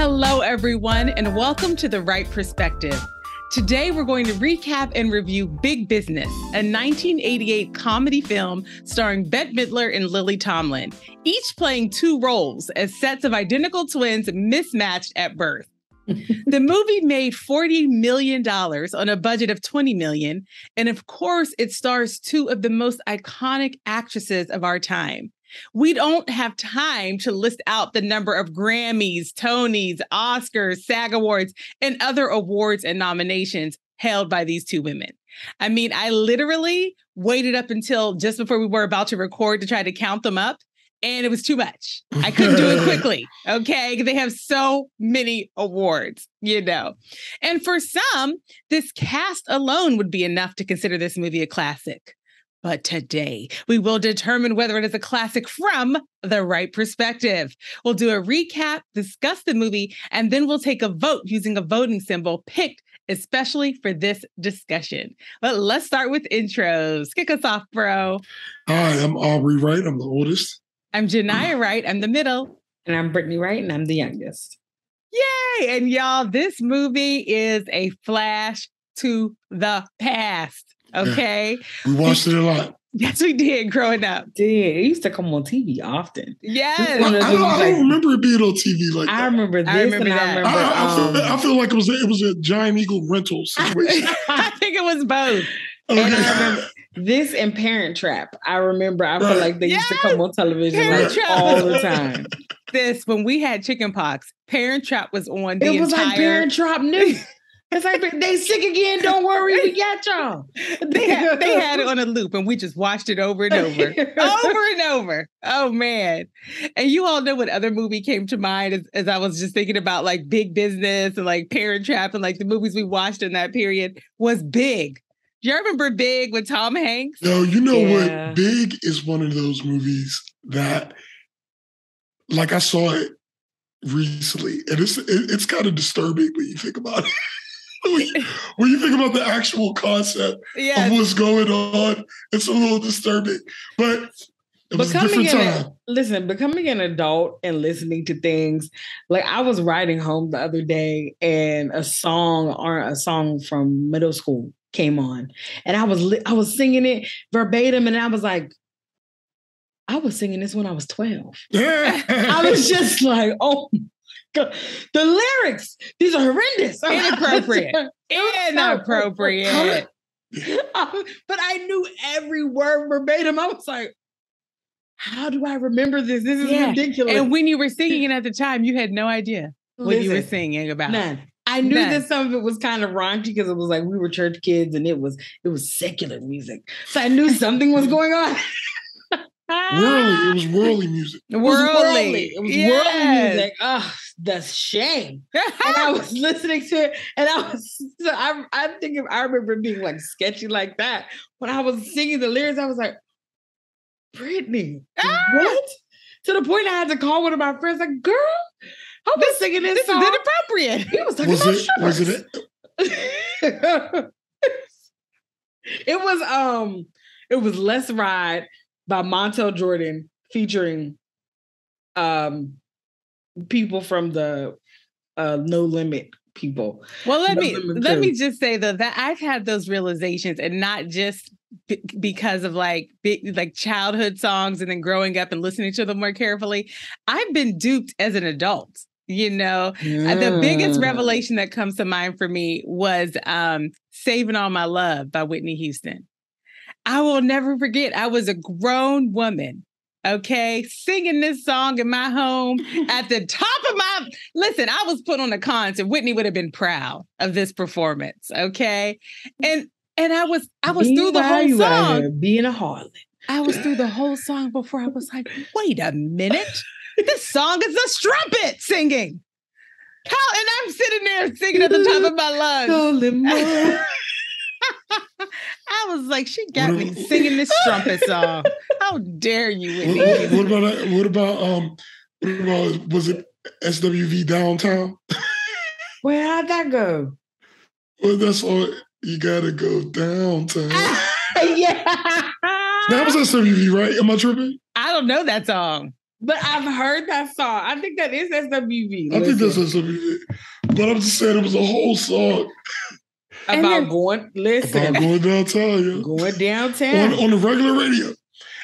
Hello, everyone, and welcome to the Wright Perspective. Today, we're going to recap and review Big Business, a 1988 comedy film starring Bette Midler and Lily Tomlin, each playing two roles as sets of identical twins mismatched at birth. The movie made $40 million on a budget of $20 million, and of course, it stars two of the most iconic actresses of our time. We don't have time to list out the number of Grammys, Tonys, Oscars, SAG Awards, and other awards and nominations held by these two women. I mean, I literally waited up until just before we were about to record to try to count them up, and it was too much. I couldn't do it quickly, okay? They have so many awards, you know. And for some, this cast alone would be enough to consider this movie a classic. But today, we will determine whether it is a classic from the Wright Perspective. We'll do a recap, discuss the movie, and then we'll take a vote using a voting symbol picked especially for this discussion. But let's start with intros. Kick us off, bro. Hi, I'm Aubrey Wright. I'm the oldest. I'm Genia Wright. I'm the middle. And I'm Brittany Wright, and I'm the youngest. Yay! And y'all, this movie is a flash to the past. Okay. Yeah, we watched it a lot. Yes, we did growing up. It used to come on TV often. Yes. I don't remember it being on TV like that. I remember this. I feel like it was a Giant Eagle rental situation. I think it was both. Okay. And I remember this and Parent Trap. I feel like they used to come on television all the time. This, when we had chickenpox, Parent Trap was on the entire... It was like Parent Trap News. It's like, they sick again. Don't worry, we got y'all. They had it on a loop, and we just watched it over and over, over and over. Oh man! And you all know what other movie came to mind as I was just thinking about like Big Business and like Parent Trap and like the movies we watched in that period was Big. Do you remember Big with Tom Hanks? No, you know what? Big is one of those movies that, like, I saw it recently, and it's kind of disturbing when you think about it. When you think about the actual concept of what's going on, it's a little disturbing. But it was a different time. Becoming an adult and listening to things, like I was riding home the other day and a song from middle school came on. And I was singing it verbatim, and I was like, I was singing this when I was 12. I was just like, oh God. The lyrics, these are horrendous. Inappropriate. Inappropriate. But I knew every word verbatim. I was like, how do I remember this? This is ridiculous. And when you were singing it at the time, you had no idea what you were singing about. None. I knew that some of it was kind of raunchy because it was like we were church kids and it was secular music. So I knew something was going on. Worldly. It was worldly music. It was worldly music. Oh, the shame. And I was listening to it, and I remember being like sketchy like that. When I was singing the lyrics, I was like, Brittany, what? To the point I had to call one of my friends, like, girl, I was singing this song. This is inappropriate. He was talking about strippers. It was Let's Ride by Montel Jordan featuring people from the No Limit people. Well, let me just say though that I've had those realizations, and not just because of like childhood songs and then growing up and listening to them more carefully. I've been duped as an adult. You know, the biggest revelation that comes to mind for me was Saving All My Love by Whitney Houston. I will never forget. I was a grown woman, okay, singing this song in my home at the top of my... Listen, I was put on a concert. Whitney would have been proud of this performance, okay? And I was through the whole song. Being a harlot. I was through the whole song before I was like, wait a minute. This song is a strumpet singing. And I'm sitting there singing at the top of my lungs. I was like, she got me singing this strumpet song. How dare you, Whitney? What about was it SWV Downtown? Where how'd that go? Well, that's all. You gotta go downtown. Yeah. That was SWV, right? Am I tripping? I don't know that song. But I've heard that song. I think that is SWV. I think that's SWV. But I'm just saying it was a whole song. About going downtown, yeah. Going downtown. On the regular radio.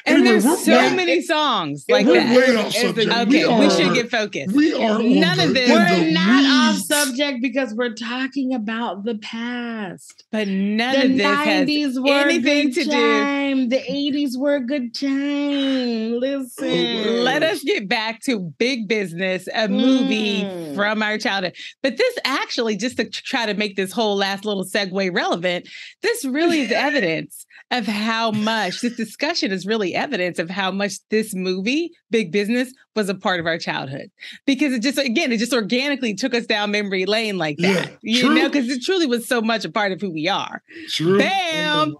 And anyway, there's so many songs like that. We're way off subject. Okay, we should get focused. We are none of this. We're not off subject because we're talking about the past. But none of this has anything to do. The 80s were a good time. Listen. Let us get back to Big Business, a movie from our childhood. But this actually, just to try to make this whole last little segue relevant, this really is evidence of how much this discussion is really evidence of how much this movie, Big Business, was a part of our childhood. Because it just organically took us down memory lane like that. You know, because it truly was so much a part of who we are. True. Bam!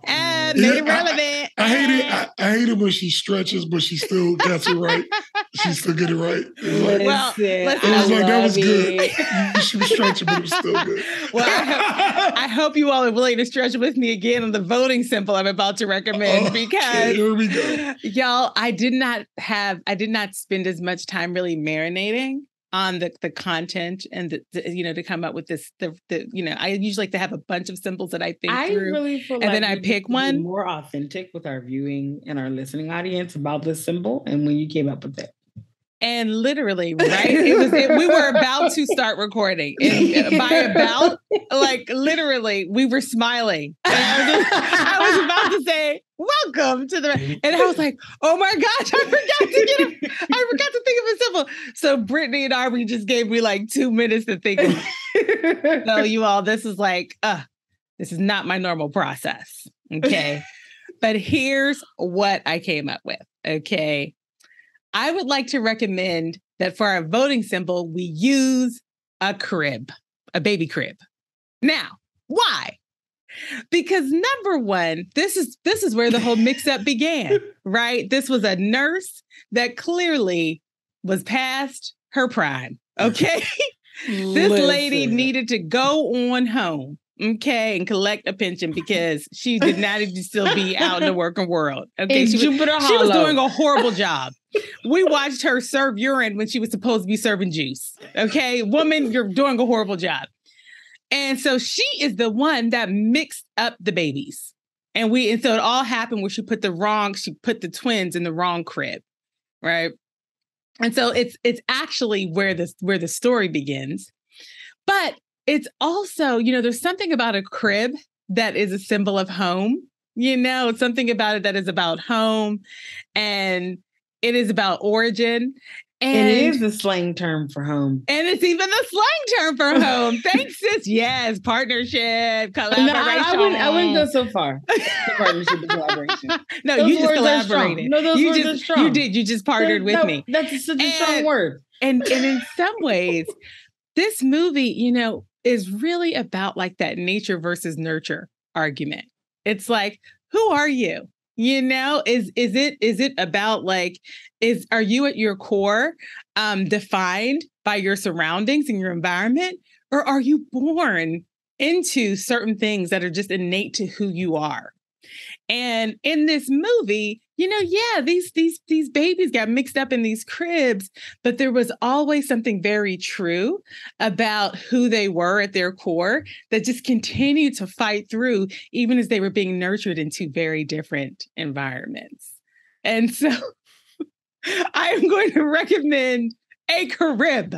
Made it relevant. I hate it when she stretches, but she still gets it right. She still get it right. It was like, that was good. She was stretching, but it was still good. Well, I hope you all are willing to stretch with me again on the voting symbol I'm about to recommend because here we go. Y'all, I did not spend as much time really marinating on the content and the to come up with this. I usually like to have a bunch of symbols that I think through. Really feel and then I pick one. More authentic with our viewing and our listening audience about this symbol, and when you came up with it. And literally, right? We were about to start recording. And by about, like literally, we were smiling. I was about to say, welcome to the, and I was like, oh my gosh, I forgot to think of a symbol. So Brittany and Aubrey just gave me like 2 minutes to think of it. So you all, this is not my normal process. Okay. But here's what I came up with. Okay. I would like to recommend that for our voting symbol, we use a crib, a baby crib. Now, why? Because number one, this is where the whole mix-up began, right? This was a nurse that clearly was past her prime, okay? This lady needed to go on home, okay, and collect a pension because she did not need to still be out in the working world. Okay, she was doing a horrible job. We watched her serve urine when she was supposed to be serving juice. Okay, woman, you're doing a horrible job. And so she is the one that mixed up the babies. And so it all happened where she put the twins in the wrong crib, right? And so it's actually where the story begins. But it's also, there's something about a crib that is a symbol of home. Something about it that is about home, and it is about origin. And it is the slang term for home. And it's even the slang term for home. Thanks, sis. Yes, partnership, collaboration. No, I wouldn't go so far. Partnership and collaboration. No, you just collaborated. No, those words are strong. You did. You just partnered with me. That's such a strong word. And in some ways, this movie, is really about like that nature versus nurture argument. It's like, who are you? Is it about like, are you at your core defined by your surroundings and your environment? Or are you born into certain things that are just innate to who you are? And in this movie, these babies got mixed up in these cribs, but there was always something very true about who they were at their core that just continued to fight through, even as they were being nurtured in two very different environments. And so I am going to recommend a crib.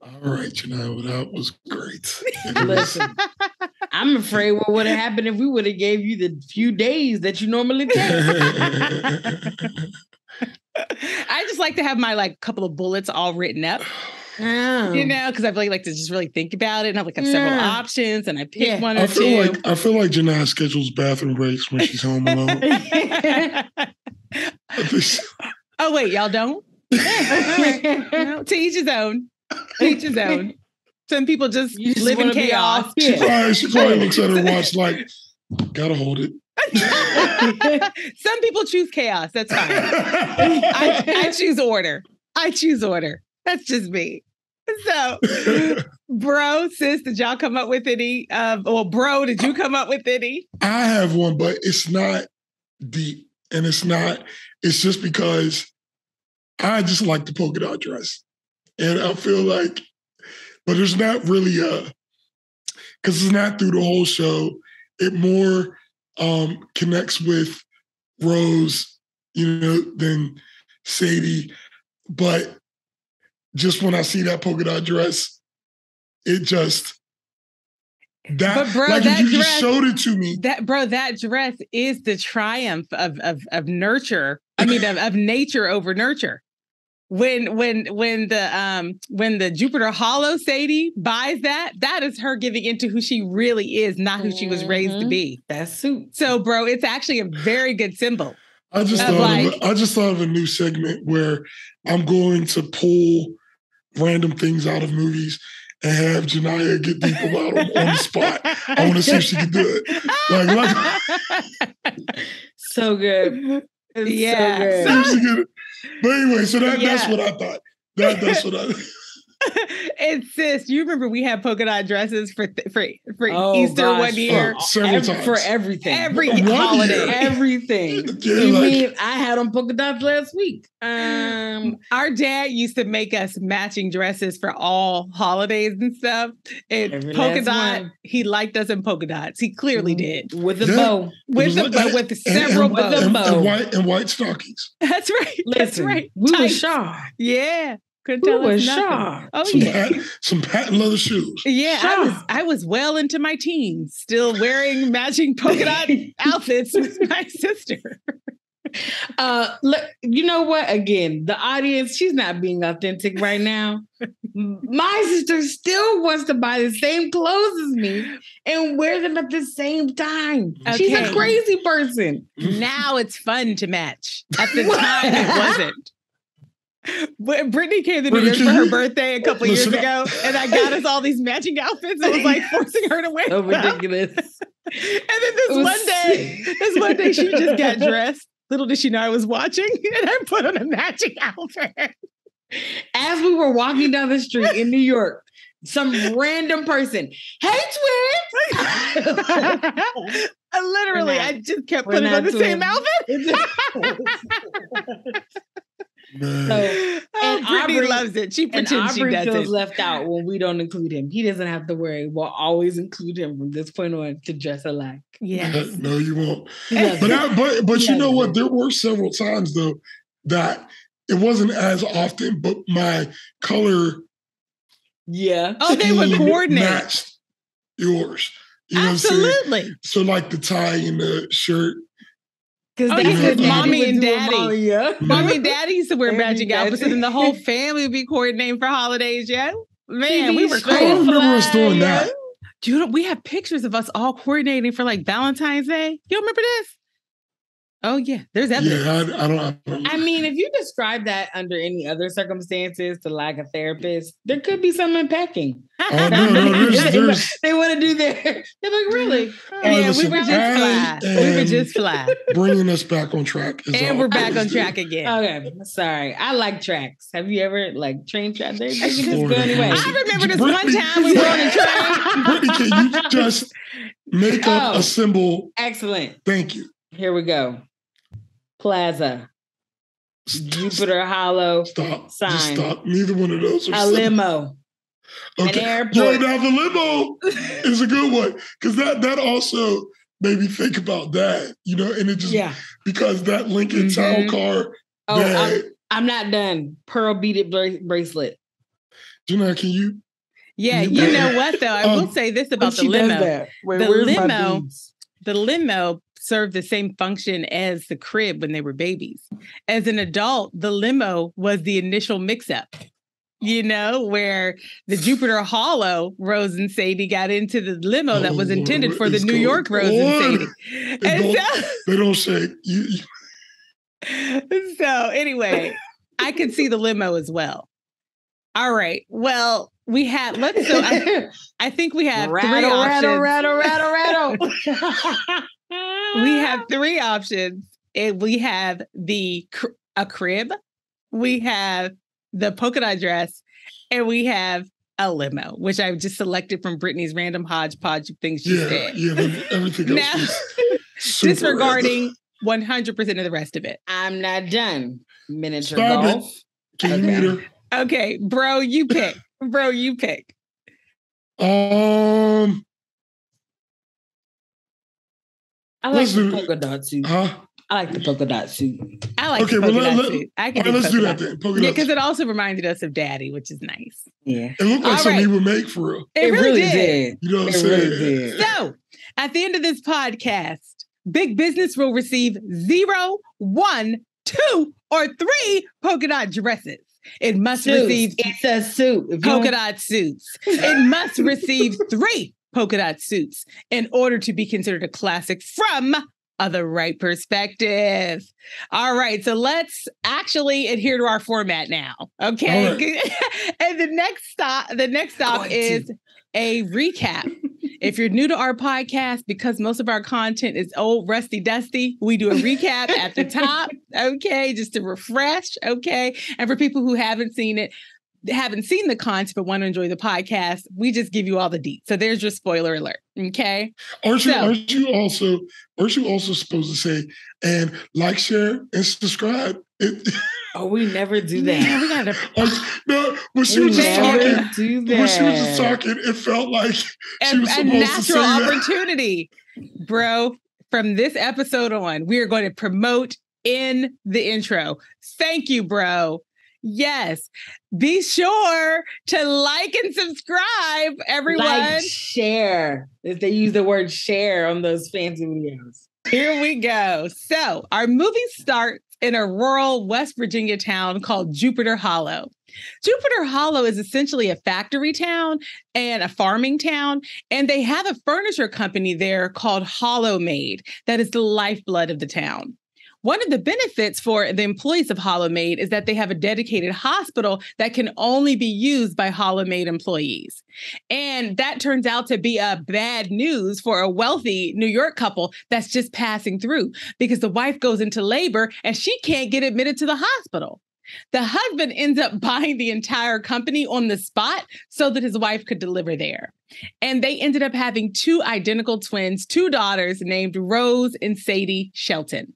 All right, Janelle, that was great. Listen, I'm afraid what would have happened if we would have gave you the few days that you normally take. I just like to have my couple of bullets all written up. Oh. Because I really like to just really think about it, and I have several options, and I pick one or two. I feel like Janelle schedules bathroom breaks when she's home alone. Oh wait, y'all don't? No, to each his own. Each his own. Some people just live in chaos. She probably looks at her watch like, gotta hold it. Some people choose chaos. That's fine. I choose order. That's just me. So, bro, sis, did y'all come up with any? Bro, did you come up with any? I have one, but it's not deep. And it's just because I just like the polka dot dress. And I feel like, but there's not really because it's not through the whole show. It more connects with Rose, than Sadie. But just when I see that polka dot dress, it just but bro, like that if you dress, just showed it to me. That dress is the triumph of nurture. I mean, of nature over nurture. When the Jupiter Hollow Sadie buys that is her giving into who she really is, not who she was raised to be. That suit. So, bro, it's actually a very good symbol. I just thought of a new segment where I'm going to pull random things out of movies and have Janiyah get deep about them on the spot. I want to see if she can do it. So good. It's so good. But anyway, so that's what I thought. That's what I. And sis, you remember we had polka dot dresses for Easter one year, several times for everything, every holiday, everything. You mean I had on polka dots last week? Our dad used to make us matching dresses for all holidays and stuff. And polka dot, he liked us in polka dots. He clearly did with a bow, with several bows, and white stockings. That's right. That's right. We were sharp. Yeah. Couldn't tell us nothing. Oh, some patent leather shoes. Yeah, I was well into my teens, still wearing matching polka dot outfits with my sister. Look, you know what? Again, the audience, she's not being authentic right now. My sister still wants to buy the same clothes as me and wear them at the same time. Okay. She's a crazy person. Now it's fun to match. At the time, it wasn't. But Brittany came to New York for her birthday a couple years ago, and I got us all these matching outfits. It was like forcing her to wear them. Ridiculous. And then this one day, she just got dressed. Little did she know I was watching, and I put on a matching outfit. As we were walking down the street in New York, some random person, "Hey, twins!" I just kept putting on the same outfit. And Brittany Aubrey loves it. She pretends she doesn't. Feels left out when we don't include him. He doesn't have to worry. We'll always include him from this point on to dress alike. Yeah. No, you won't. But you know what? There were several times though that it wasn't as often, but my color. Yeah. Oh, they would coordinate. Matched yours. You know Absolutely. What I'm saying? So like the tie and the shirt. Because mommy and daddy. Mommy and daddy used to wear matching outfits, and then the whole family would be coordinating for holidays. Yeah, man, we were crazy. I don't remember us doing that. Dude, we have pictures of us all coordinating for like Valentine's Day. You remember this? Oh yeah, there's evidence. Yeah, I don't. I mean, if you describe that under any other circumstances to like a therapist, there could be some unpacking. No, there's. They want to do their. They're like, really? We were just fly. Bringing us back on track, and we're back on track again. Okay, sorry. I like tracks. Have you ever like train track? They can just go anyway. I remember this one time we were on a train. Brittany, can you just make up a symbol? Excellent. Thank you. Here we go. Plaza. Jupiter Hollow. Stop. Sign. Just stop. Neither one of those are a limo. Okay. An airport. Yo, now the limo is a good one. Because that also made me think about that. And it just because that Lincoln Town car. Oh, I'm not done. Pearl beaded bracelet. Janiyah, can you? Yeah, you know what though? I will say this about the limo. The limo served the same function as the crib when they were babies. As an adult, the limo was the initial mix-up, where the Jupiter Hollow Rose and Sadie got into the limo that was intended for the New York Rose and Sadie. They don't say you. So anyway, I could see the limo as well. All right. Well, we had, I think we have three options. Rattle. We have three options. We have a crib, we have the polka dot dress, and we have a limo, which I just selected from Brittany's random hodgepodge of things she said. Yeah, everything else is disregarding 100% of the rest of it. I'm not done. Miniature golf. Can you meet her? Okay, bro, you pick. Bro, you pick. I like the polka dot suit. I like the polka dot suit. I like the polka dot suit. I can let's do that then. Yeah, because it also reminded us of Daddy, which is nice. Yeah. It looked like something he would make for real. It really did. You know what I'm saying? Really did. So, at the end of this podcast, Big Business will receive 0, 1, 2, or 3 polka dot dresses. It must receive. It's a suit. Polka dot suits. It must receive 3 polka dot suits in order to be considered a classic from the Wright Perspective. All right, so let's actually adhere to our format now. Okay. Right. And the next stop is a recap. If you're new to our podcast, because most of our content is old, rusty, dusty, we do a recap at the top, okay, just to refresh, okay? And for people who haven't seen the content but want to enjoy the podcast, we just give you all the deets. So there's your spoiler alert, okay? Aren't you also supposed to say, and like, share, and subscribe? Oh, we never do that. Yeah, we gotta. When she was just talking, it felt like she was supposed to say that. Opportunity, bro. From this episode on, we are going to promote in the intro. Thank you, bro. Yes. Be sure to like and subscribe, everyone. Like, share. They use the word share on those fancy videos. Here we go. So our movie starts in a rural West Virginia town called Jupiter Hollow. Jupiter Hollow is essentially a factory town and a farming town, and they have a furniture company there called Hollow Made that is the lifeblood of the town. One of the benefits for the employees of Hollow Made is that they have a dedicated hospital that can only be used by Hollow Made employees. And that turns out to be a bad news for a wealthy New York couple that's just passing through, because the wife goes into labor and she can't get admitted to the hospital. The husband ends up buying the entire company on the spot so that his wife could deliver there. And they ended up having 2 identical twins, 2 daughters named Rose and Sadie Shelton.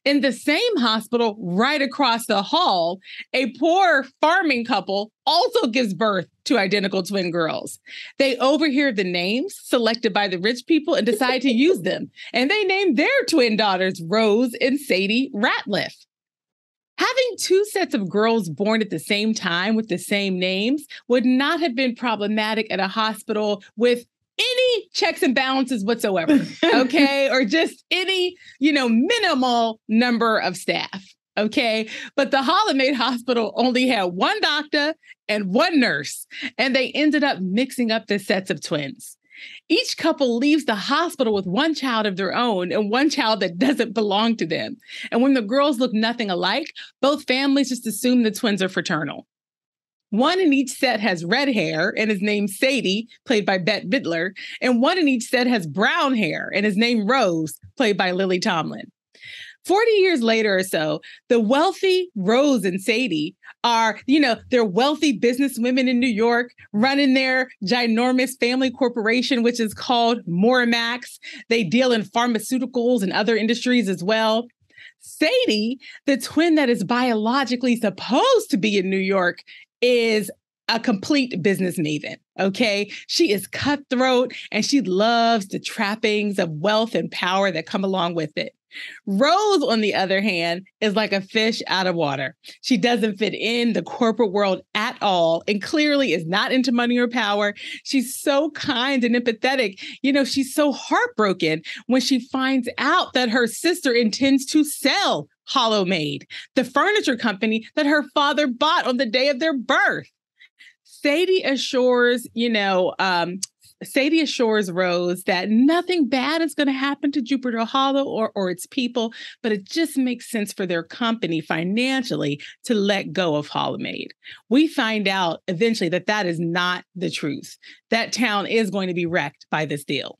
In the same hospital, right across the hall, a poor farming couple also gives birth to identical twin girls. They overhear the names selected by the rich people and decide to use them. And they named their twin daughters Rose and Sadie Ratliff. Having 2 sets of girls born at the same time with the same names would not have been problematic at a hospital with any checks and balances whatsoever, okay? Or just any, minimal number of staff, okay? But the Hollow Made Hospital only had 1 doctor and 1 nurse, and they ended up mixing up the sets of twins. Each couple leaves the hospital with 1 child of their own and 1 child that doesn't belong to them. And when the girls look nothing alike, both families just assume the twins are fraternal. 1 in each set has red hair and is named Sadie, played by Bette Midler, and 1 in each set has brown hair and is named Rose, played by Lily Tomlin. 40 years later or so, the wealthy Rose and Sadie are, they're wealthy businesswomen in New York running their ginormous family corporation, which is called Moramax. They deal in pharmaceuticals and other industries as well. Sadie, the twin that is biologically supposed to be in New York, is a complete business maven, okay? She is cutthroat and she loves the trappings of wealth and power that come along with it. Rose, on the other hand, is like a fish out of water. She doesn't fit in the corporate world at all and clearly is not into money or power. She's so kind and empathetic. She's so heartbroken when she finds out that her sister intends to sell Hollow Made, the furniture company that her father bought on the day of their birth. Sadie assures Rose that nothing bad is going to happen to Jupiter Hollow or its people, but it just makes sense for their company financially to let go of Hollow Made. We find out eventually that is not the truth. That town is going to be wrecked by this deal.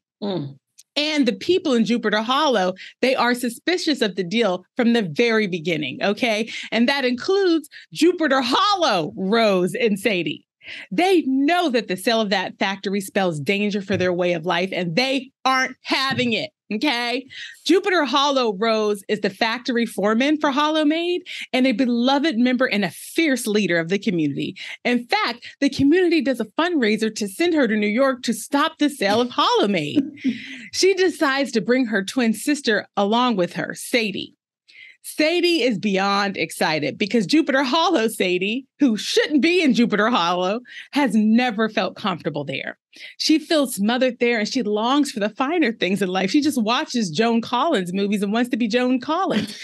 And the people in Jupiter Hollow, they are suspicious of the deal from the very beginning, okay? And that includes Jupiter Hollow, Rose, and Sadie. They know that the sale of that factory spells danger for their way of life, and they aren't having it, Okay. Jupiter Hollow Rose is the factory foreman for Hollow Maid and a beloved member and a fierce leader of the community. In fact, the community does a fundraiser to send her to New York to stop the sale of Hollow Maid. She decides to bring her twin sister along with her, Sadie. Sadie is beyond excited because Jupiter Hollow Sadie, who shouldn't be in Jupiter Hollow, has never felt comfortable there. She feels smothered there and she longs for the finer things in life. She just watches Joan Collins movies and wants to be Joan Collins.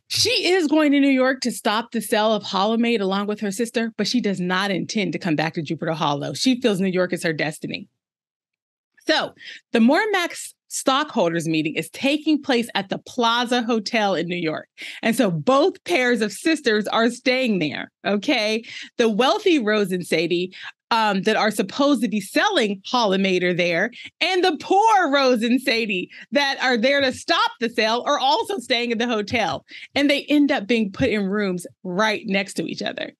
She is going to New York to stop the sale of Hollow Maid along with her sister, but she does not intend to come back to Jupiter Hollow. She feels New York is her destiny. So the Mormax stockholders meeting is taking place at the Plaza Hotel in New York. And so both pairs of sisters are staying there. Okay. The wealthy Rose and Sadie that are supposed to be selling Hollow Maid are there. And the poor Rose and Sadie that are there to stop the sale are also staying in the hotel. And they end up being put in rooms right next to each other.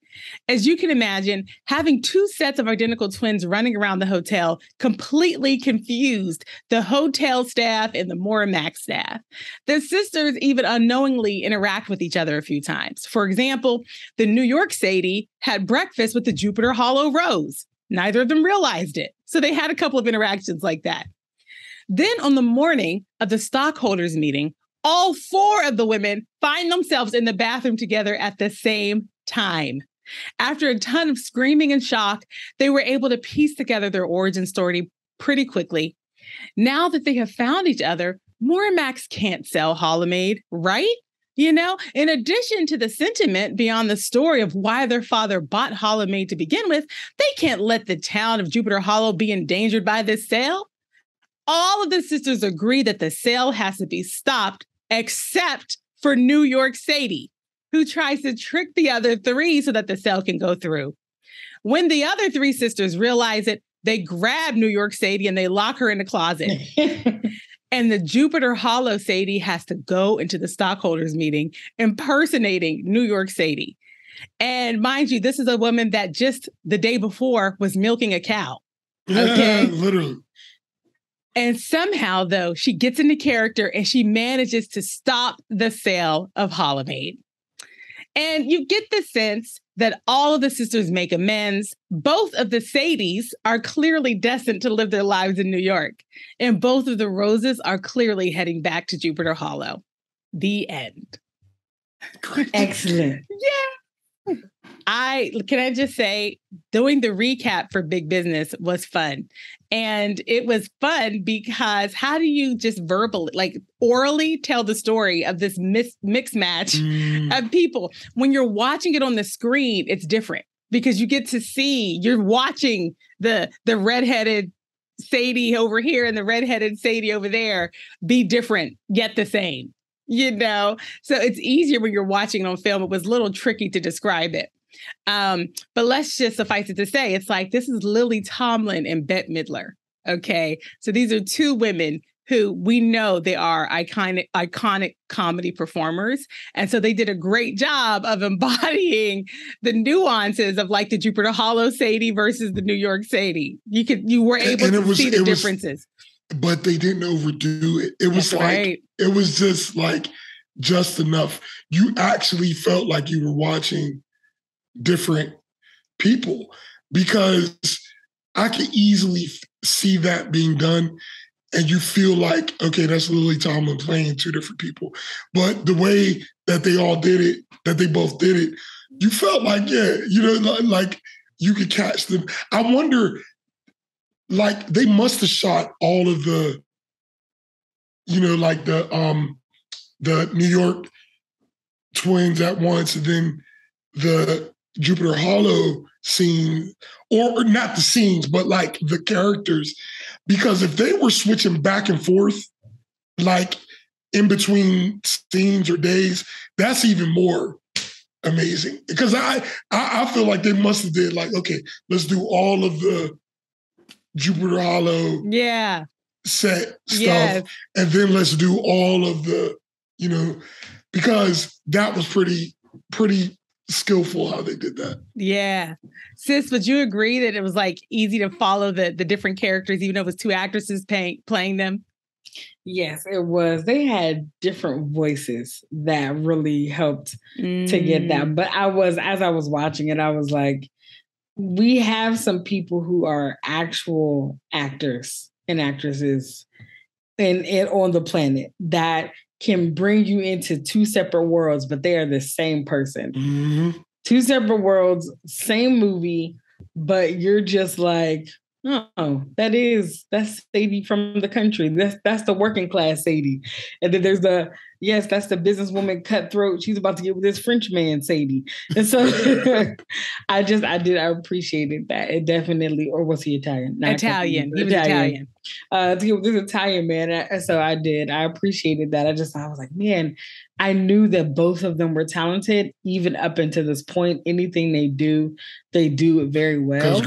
As you can imagine, having two sets of identical twins running around the hotel completely confused the hotel staff and the Mormax staff. The sisters even unknowingly interact with each other a few times. For example, the New York Sadie had breakfast with the Jupiter Hollow Rose. Neither of them realized it. So they had a couple of interactions like that. Then on the morning of the stockholders meeting, all four of the women find themselves in the bathroom together at the same time. After a ton of screaming and shock, they were able to piece together their origin story pretty quickly. Now that they have found each other, Mormax can't sell Hollow Maid, right? You know, in addition to the sentiment beyond the story of why their father bought Hollow Maid to begin with, they can't let the town of Jupiter Hollow be endangered by this sale. All of the sisters agree that the sale has to be stopped, except for New York Sadie, who tries to trick the other three so that the sale can go through. When the other three sisters realize it, they grab New York Sadie and they lock her in the closet. And the Jupiter Hollow Sadie has to go into the stockholders meeting impersonating New York Sadie. And mind you, this is a woman that just the day before was milking a cow. Okay. Literally. And somehow, though, she gets into character and she manages to stop the sale of Hollow Maid. And you get the sense that all of the sisters make amends. Both of the Sadies are clearly destined to live their lives in New York. And both of the Roses are clearly heading back to Jupiter Hollow. The end. Excellent. Yeah. Can I just say, doing the recap for Big Business was fun. And it was fun because how do you just verbally, like orally tell the story of this mix match of people? When you're watching it on the screen, it's different because you get to see, you're watching the redheaded Sadie over here and the redheaded Sadie over there be different, yet the same, you know? So it's easier when you're watching it on film. It was a little tricky to describe it. But let's just suffice it to say, it's like, this is Lily Tomlin and Bette Midler. Okay. So these are two women who we know they are iconic comedy performers. And so they did a great job of embodying the nuances of like the Jupiter Hollow Sadie versus the New York Sadie. You were able to see the differences. But they didn't overdo it. It was It was just like just enough. You actually felt like you were watching different people because I could easily see that being done and you feel like, okay, that's Lily Tomlin playing two different people. But the way that they all did it, that they both did it, you felt like, yeah, you know, like you could catch them. I wonder, like they must have shot all of the, you know, like the New York twins at once and then the Jupiter Hollow scene, or not the scenes, but like the characters. Because if they were switching back and forth, like in between scenes or days, that's even more amazing. Because I feel like they must have did like, okay, let's do all of the Jupiter Hollow set stuff. And then let's do all of the, you know, because that was pretty skillful how they did that. Yeah. Sis, would you agree that it was like easy to follow the different characters, even though it was two actresses playing them? Yes, it was. They had different voices that really helped to get that. But as I was watching it, I was like, we have some people who are actual actors and actresses and on the planet that can bring you into two separate worlds, but they are the same person. Mm-hmm. Two separate worlds, same movie, but you're just like, oh, that's Sadie from the country. That's the working class Sadie. And then there's that's the businesswoman cutthroat. She's about to get with this French man, Sadie. And so I appreciated that. It definitely, or was he Italian? Italian. He was Italian. To get with this Italian man. So I did. I appreciated that. I was like, man, I knew that both of them were talented, even up until this point. Anything they do it very well. Because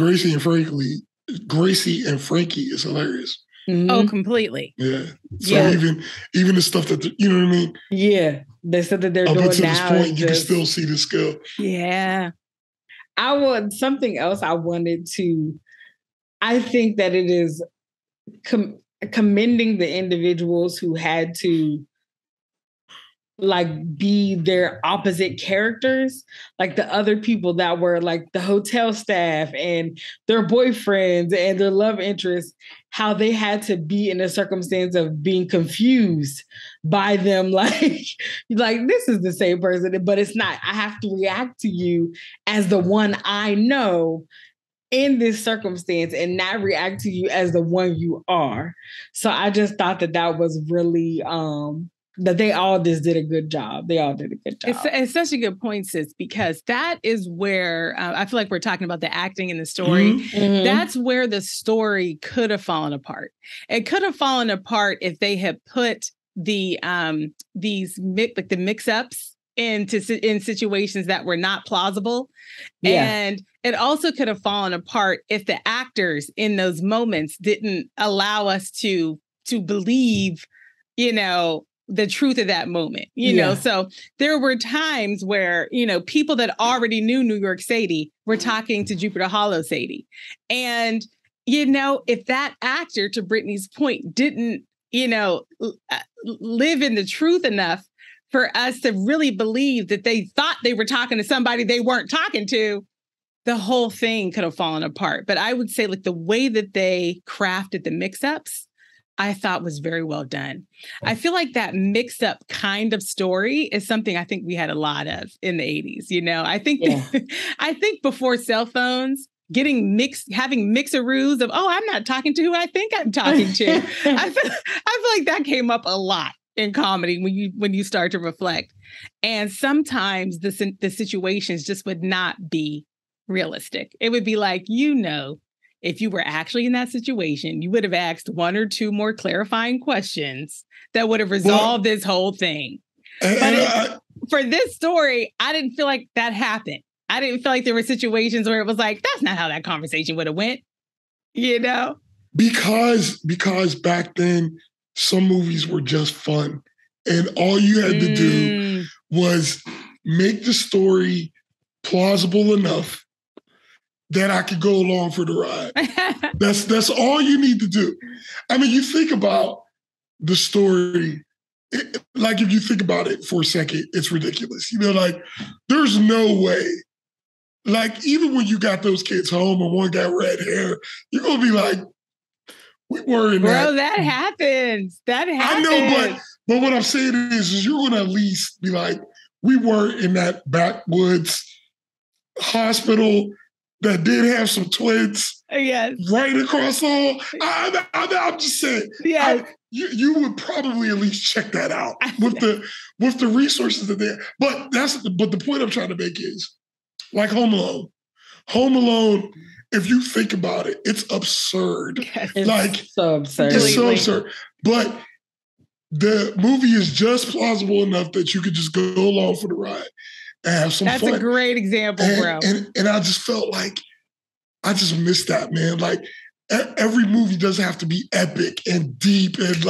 Gracie and Frankie is hilarious. Mm-hmm. Oh, completely. Yeah. So even the stuff that you know what I mean? Yeah. The stuff that they're doing now. Up until this point, you can still see the skill. Yeah. Something else I wanted to, I think that it is commending the individuals who had to like be their opposite characters, like the other people that were like the hotel staff and their boyfriends and their love interests, how they had to be in a circumstance of being confused by them. Like this is the same person, but it's not. I have to react to you as the one I know in this circumstance and not react to you as the one you are. So I just thought that was really, that they all just did a good job. They all did a good job. It's such a good point, sis, because that is where I feel like we're talking about the acting and the story. Mm-hmm. That's where the story could have fallen apart. It could have fallen apart if they had put the mix-ups in situations that were not plausible. Yeah. And it also could have fallen apart if the actors in those moments didn't allow us to believe, the truth of that moment, you know? So there were times where, people that already knew New York Sadie were talking to Jupiter Hollow Sadie. And, if that actor, to Brittany's point, didn't, live in the truth enough for us to really believe that they thought they were talking to somebody they weren't talking to, the whole thing could have fallen apart. But I would say like the way that they crafted the mix-ups, I thought was very well done. I feel like that mixed up kind of story is something I think we had a lot of in the 80s. I think I think before cell phones, having mixaroos of, I'm not talking to who I think I'm talking to. I feel like that came up a lot in comedy when you start to reflect. And sometimes the situations just would not be realistic. It would be like, if you were actually in that situation, you would have asked one or two more clarifying questions that would have resolved this whole thing. For this story, I didn't feel like that happened. I didn't feel like there were situations where it was like, that's not how that conversation would have went, Because back then, some movies were just fun. And all you had to do was make the story plausible enough that I could go along for the ride. That's all you need to do. I mean, you think about the story, if you think about it for a second, it's ridiculous. There's no way. Even when you got those kids home and one got red hair, you're going to be like, we were in that. Bro, that happens. That happens. I know, but what I'm saying is you're going to at least be like, we were in that backwoods hospital that did have some twins right across the hall. I'm just saying, you would probably at least check that out with the resources that they have. But the point I'm trying to make is like Home Alone. Home Alone, if you think about it, it's absurd. It's so absurd. It's so absurd. But the movie is just plausible enough that you could just go along for the ride and have some fun. That's a great example, bro. And I just felt like I just missed that, man. Every movie doesn't have to be epic and deep and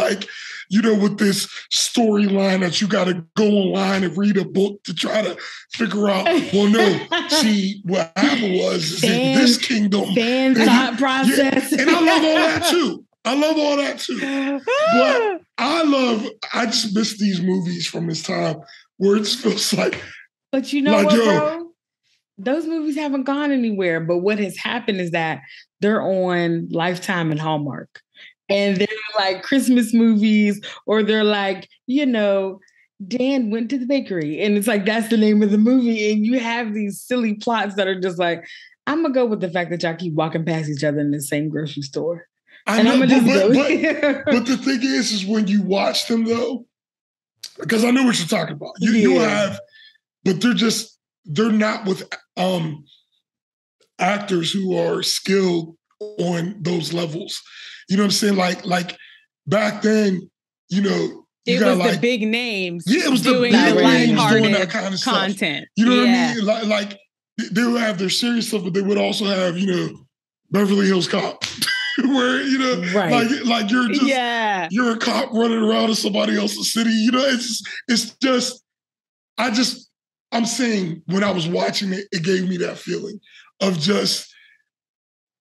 with this storyline that you got to go online and read a book to try to figure out. Well, no, see, what happened was in this kingdom. Thought process. Yeah, and I love all that too. I love all that too. But I just miss these movies from this time where it just feels like. But you know what, bro? Those movies haven't gone anywhere. But what has happened is that they're on Lifetime and Hallmark. And they're like Christmas movies, or they're like, Dan went to the bakery. And it's like, that's the name of the movie. And you have these silly plots that are just like, I'm going to go with the fact that y'all keep walking past each other in the same grocery store. I know, but the thing is when you watch them though, because I know what you're talking about. You have, but they're not with actors who are skilled on those levels. You know what I'm saying? Like back then, it was the big names. Yeah, it was doing the big names lighthearted doing that kind of content. Stuff. You know what I mean? Like they would have their serious stuff, but they would also have, Beverly Hills Cop. Where, right. like you're just you're a cop running around in somebody else's city. It's just I'm saying when I was watching it, it gave me that feeling of just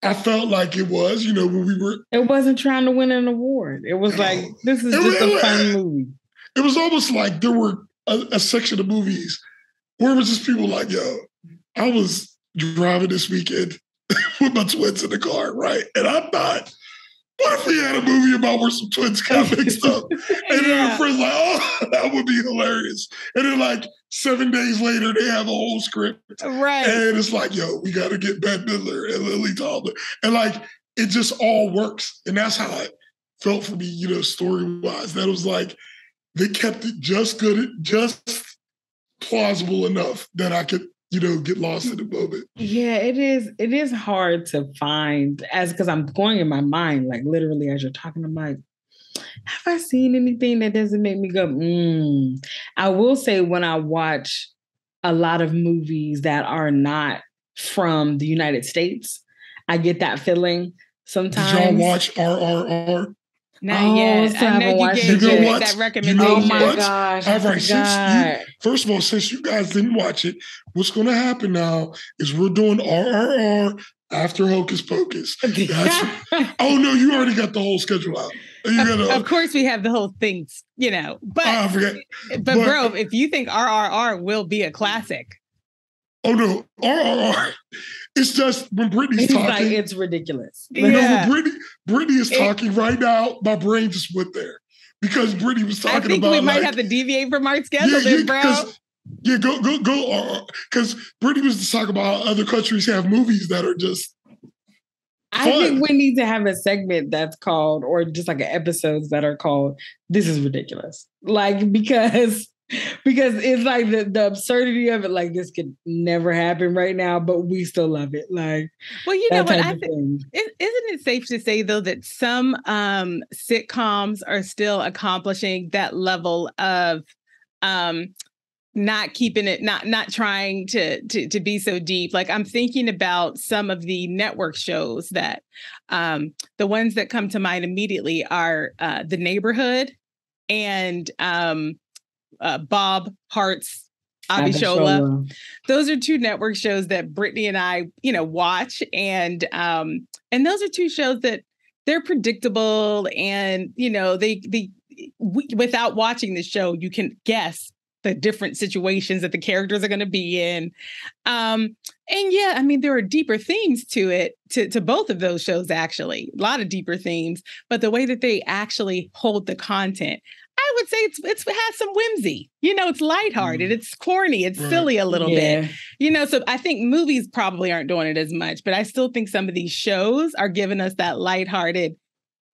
I felt like it was, when we were. It wasn't trying to win an award. It was like, this is just a fun movie. It was almost like there were a section of movies where it was just people like, yo, I was driving this weekend with my twins in the car, right? And I thought, what if we had a movie about where some twins got mixed up? And then my friend's like, oh, that would be hilarious. And then like 7 days later, they have a whole script. Right. And it's like, yo, we got to get Bette Midler and Lily Tomlin. And like, it just all works. And that's how it felt for me, story-wise. That was like, they kept it just good, just plausible enough that I could, get lost in the moment. Yeah, it is. It is hard to find because I'm going in my mind, like literally as you're talking, I'm like, have I seen anything that doesn't make me go, I will say when I watch a lot of movies that are not from the United States, I get that feeling sometimes. Did y'all watch RRR? Not yet. I know you gave that recommendation. Oh my gosh. All right, first of all, since you guys didn't watch it, what's going to happen now is we're doing RRR after Hocus Pocus. Oh, no, you already got the whole schedule out. Of course we have the whole thing, But, I forget. But bro, if you think RRR will be a classic. Oh, no. RRR. It's just when Brittany's talking. Like, it's ridiculous. When Brittany is talking right now, my brain just went there. Because Brittany was talking about. I think we might have to deviate from our schedule, bro. Yeah, go. Because Brittany was just talking about how other countries have movies that are just fun. I think we need to have a segment that's called, or just like episodes that are called, This is Ridiculous. Like, because it's like the absurdity of it, like this could never happen right now, but we still love it. Like, well, you know what? I think isn't it safe to say though that some sitcoms are still accomplishing that level of not keeping it, not trying to be so deep. Like I'm thinking about some of the network shows that the ones that come to mind immediately are The Neighborhood and Bob Hart's Abishola. Those are two network shows that Brittany and I, watch. And those are two shows that they're predictable. And, without watching the show, you can guess the different situations that the characters are going to be in. And yeah, I mean, there are deeper themes to it, to both of those shows, actually. A lot of deeper themes, but the way that they actually hold the content, I would say it has some whimsy. It's lighthearted, it's corny, it's silly a little bit. So I think movies probably aren't doing it as much, but I still think some of these shows are giving us that lighthearted.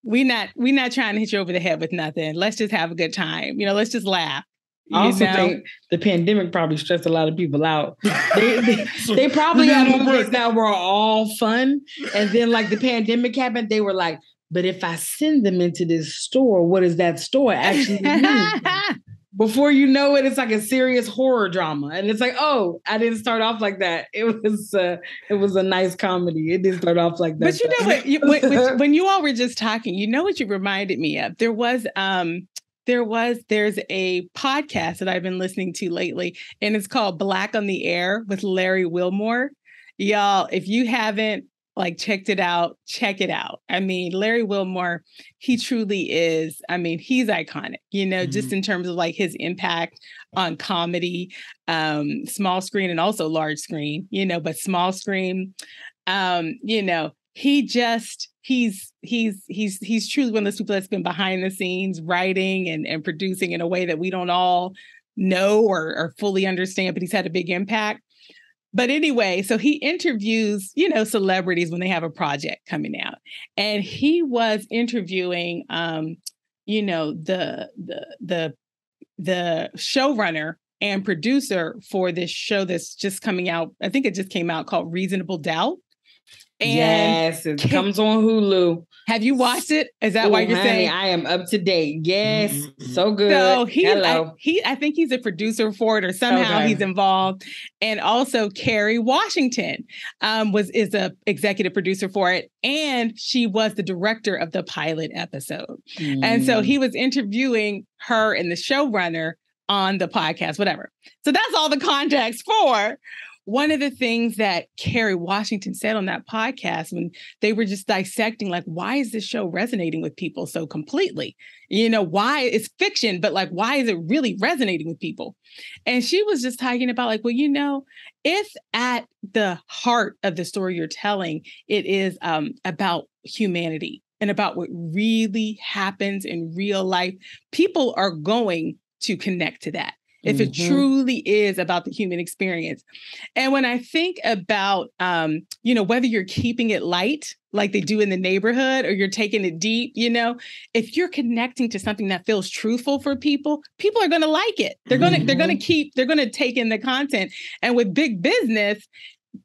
We're not trying to hit you over the head with nothing. Let's just have a good time. Let's just laugh. I also think the pandemic probably stressed a lot of people out. They probably had movies that were all fun. And then like the pandemic happened, they were like, but if I send them into this store, what does that store actually mean? Before you know it, it's like a serious horror drama. And it's like, oh, I didn't start off like that. It was a nice comedy. It didn't start off like that. But you know what? When you all were just talking, what you reminded me of? There's a podcast that I've been listening to lately, and it's called Black on the Air with Larry Wilmore. Y'all, if you haven't like checked it out, check it out. I mean, Larry Wilmore, he truly is, I mean, he's iconic, just in terms of like his impact on comedy, small screen and also large screen, but small screen, he just, he's truly one of those people that's been behind the scenes writing and producing in a way that we don't all know or fully understand, but he's had a big impact. But anyway, so he interviews, celebrities when they have a project coming out. And he was interviewing, the showrunner and producer for this show that's just coming out. I think it just came out, called Reasonable Doubt. And yes, it comes on Hulu. Have you watched it? Is that why you're saying? I am up to date. Yes, so good. So I think he's a producer for it, or somehow he's involved. And also Kerry Washington is a executive producer for it, and she was the director of the pilot episode. And so he was interviewing her and the showrunner on the podcast, whatever. So that's all the context for. One of the things that Kerry Washington said on that podcast when they were just dissecting, like, why is this show resonating with people so completely? Why it's fiction, but like, why is it really resonating with people? And she was just talking about like, well, if at the heart of the story you're telling, it is about humanity and about what really happens in real life, people are going to connect to that. If it truly is about the human experience. And when I think about, whether you're keeping it light, like they do in The Neighborhood, or you're taking it deep, if you're connecting to something that feels truthful for people, people are going to like it. They're going to take in the content. And with big business,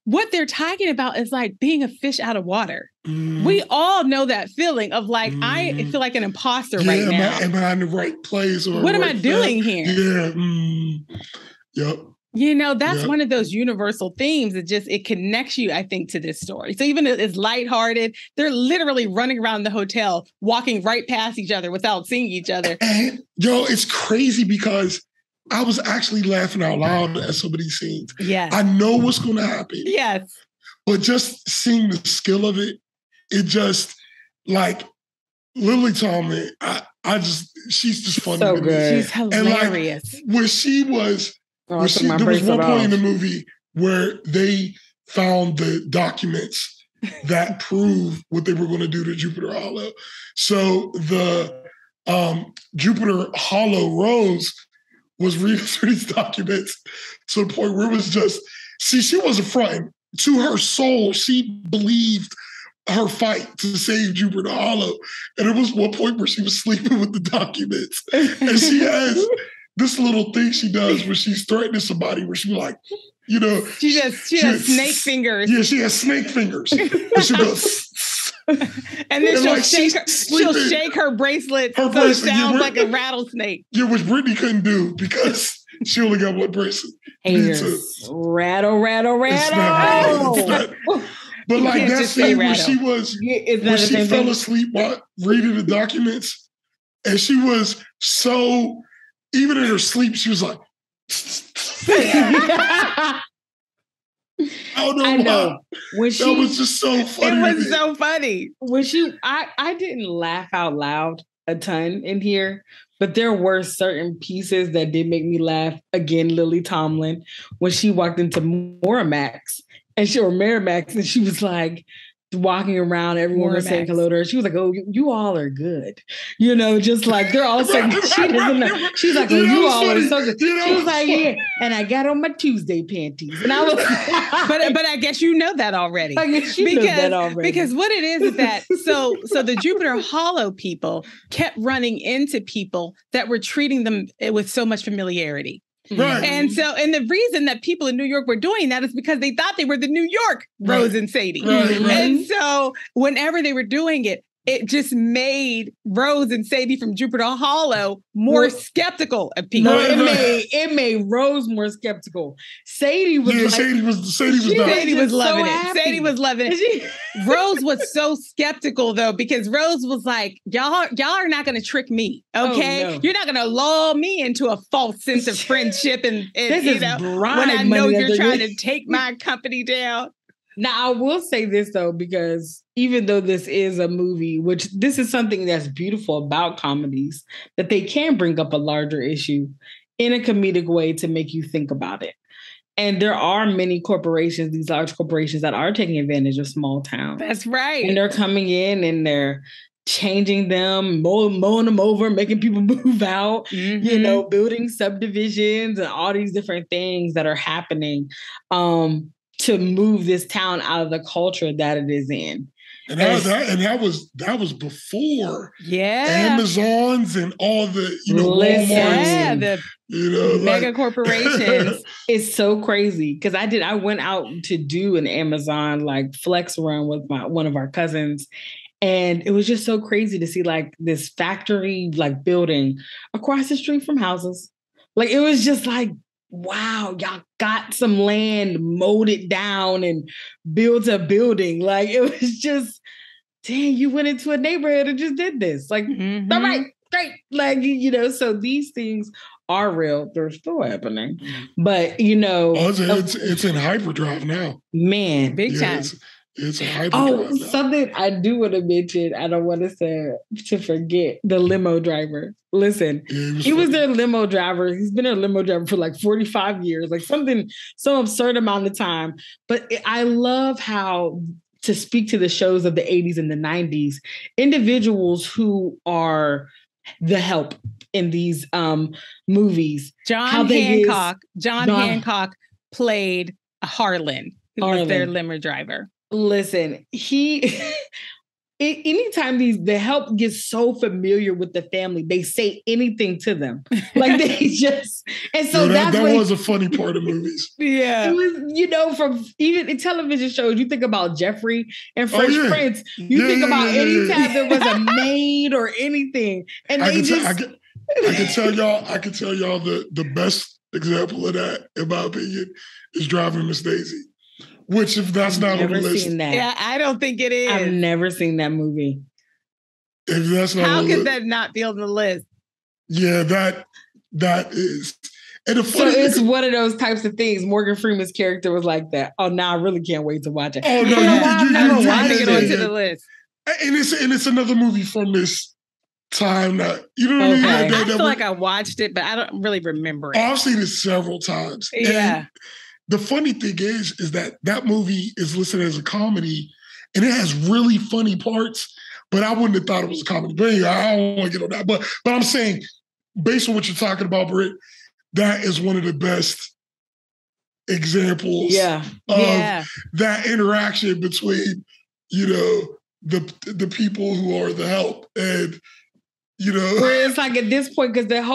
what they're talking about is like being a fish out of water. We all know that feeling of like, I feel like an imposter right now. Am I in the right place? Or what am I doing here? Yeah. Yep. That's one of those universal themes that it connects you, I think, to this story. So even it's lighthearted, they're literally running around the hotel, walking right past each other without seeing each other. And it's crazy because I was actually laughing out loud at some of these scenes. Yes. I know what's going to happen. Yes. But just seeing the skill of it, it just, like, Lily Tomlin, she's just funny. So good. She's hilarious. And like, there was one point in the movie where they found the documents that prove what they were going to do to Jupiter Hollow. So the Jupiter Hollow Rose was reading through these documents to the point where it was just, she wasn't frightened. To her soul, she believed her fight to save Jupiter Hollow. And there was one point where she was sleeping with the documents. And she has this little thing she does where she's threatening somebody where she's like, she has snake fingers. Yeah, she has snake fingers. And she goes, and then she'll shake her bracelet so it sounds like a rattlesnake. Yeah, which Brittany couldn't do because she only got one bracelet. Rattle. But like that scene where she fell asleep while reading the documents, and she was so, even in her sleep, she was like, I know. That was just so funny. It was so funny. I didn't laugh out loud a ton in here, but there were certain pieces that did make me laugh. Again, Lily Tomlin, when she walked into Miramax, and she was like walking around, everyone was saying hello to her. She was like, "Oh, you all are good," just like they're all saying. She doesn't know. She's like, "Oh, you all are so good." She was like, "Yeah," and I got on my Tuesday panties, and I was, but I guess you know that already. I guess you know that already. Because what it is that so the Jupiter Hollow people kept running into people that were treating them with so much familiarity. Right. And the reason that people in New York were doing that is because they thought they were the New York Rose and Sadie. Right. And so whenever they were doing it, it just made Rose and Sadie from Jupiter Hollow more skeptical of people. No, it made Rose more skeptical. Sadie was Sadie was loving it. Sadie was loving it. Rose was so skeptical though, because Rose was like, y'all are not going to trick me, okay? Oh, no. You're not going to lull me into a false sense of friendship and when I know you're trying to take my company down. Now, I will say this, though, because even though this is a movie, which this is something that's beautiful about comedies, that they can bring up a larger issue in a comedic way to make you think about it. And there are many corporations, these large corporations, that are taking advantage of small towns. That's right. And they're coming in and they're changing them, mowing them over, making people move out, building subdivisions and all these different things that are happening to move this town out of the culture that it is in. And that was before Amazons and all the Walmarts. Yeah, the mega corporations. It's so crazy because I went out to do an Amazon like flex run with one of our cousins. And it was just so crazy to see like this factory like building across the street from houses. Like it was just like, wow, y'all got some land, mowed it down and built a building. Like it was just, dang, you went into a neighborhood and just did this. Like, all right, great. Like, so these things are real. They're still happening. But, it's in hyperdrive now. Man. Big time. It's a hyperdrive now. Something I do want to mention, I don't want to forget, the limo driver. Listen, he was their limo driver. He's been a limo driver for like 45 years, like some absurd amount of time. But I love how, to speak to the shows of the 80s and the 90s, individuals who are the help in these movies. John Hancock played Harlan, who was their limo driver. Listen, anytime the help gets so familiar with the family, they say anything to them. Like they just, and so that was a funny part of movies. Yeah. It was, from even in television shows, you think about Jeffrey and Fresh Prince, you think about anytime there was a maid or anything. And I can tell y'all the best example of that, in my opinion, is Driving Miss Daisy. Which, if that's not on the list, yeah, I don't think it is. I've never seen that movie. If that's not, how could that not be on the list? Yeah, that is. And so it's one of those types of things. Morgan Freeman's character was like that. Oh, now I really can't wait to watch it. Oh no, you trying to get onto the list. And it's another movie from this time that what I mean. I feel like I watched it, but I don't really remember it. I've seen it several times. Yeah. And the funny thing is that movie is listed as a comedy, and it has really funny parts. But I wouldn't have thought it was a comedy. But anyway, I don't want to get on that. But I'm saying, based on what you're talking about, Britt, that is one of the best examples of that interaction between, the people who are the help and, Where it's like at this point, because they're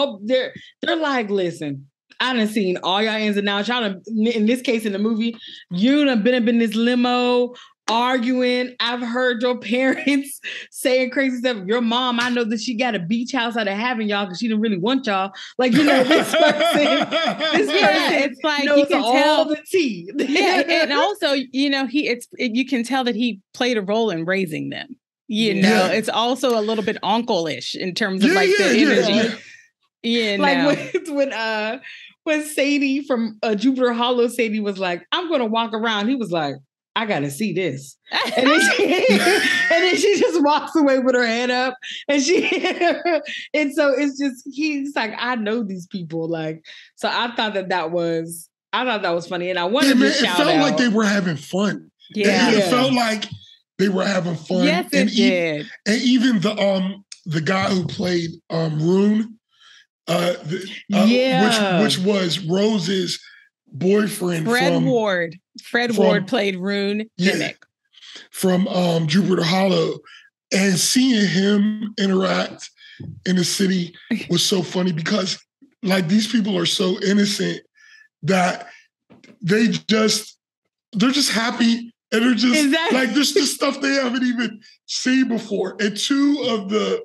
like, listen, I done seen all y'all ins and outs. Y'all done, in this case, in the movie, you done been up in this limo arguing. I've heard your parents saying crazy stuff. Your mom, I know that she got a beach house out of having y'all because she didn't really want y'all. Like, this person, it's like knows you can all tell the tea. And also, you can tell that he played a role in raising them. It's also a little bit uncle-ish in terms of the energy. Like when Sadie from Jupiter Hollow, Sadie was like, I'm going to walk around. He was like, I got to see this. And then she just walks away with her head up. And so it's just, he's like, I know these people. Like, so I thought that was funny. And I wanted to shout out. It felt like they were having fun. Yeah. It felt like they were having fun. Yes, it did. And even the guy who played Rune, which was Rose's boyfriend, Fred Ward. Ward played Rune Dimmick from Jupiter Hollow, and seeing him interact in the city was so funny because like these people are so innocent that they're just happy, and they're just like there's just stuff they haven't even seen before. And two of the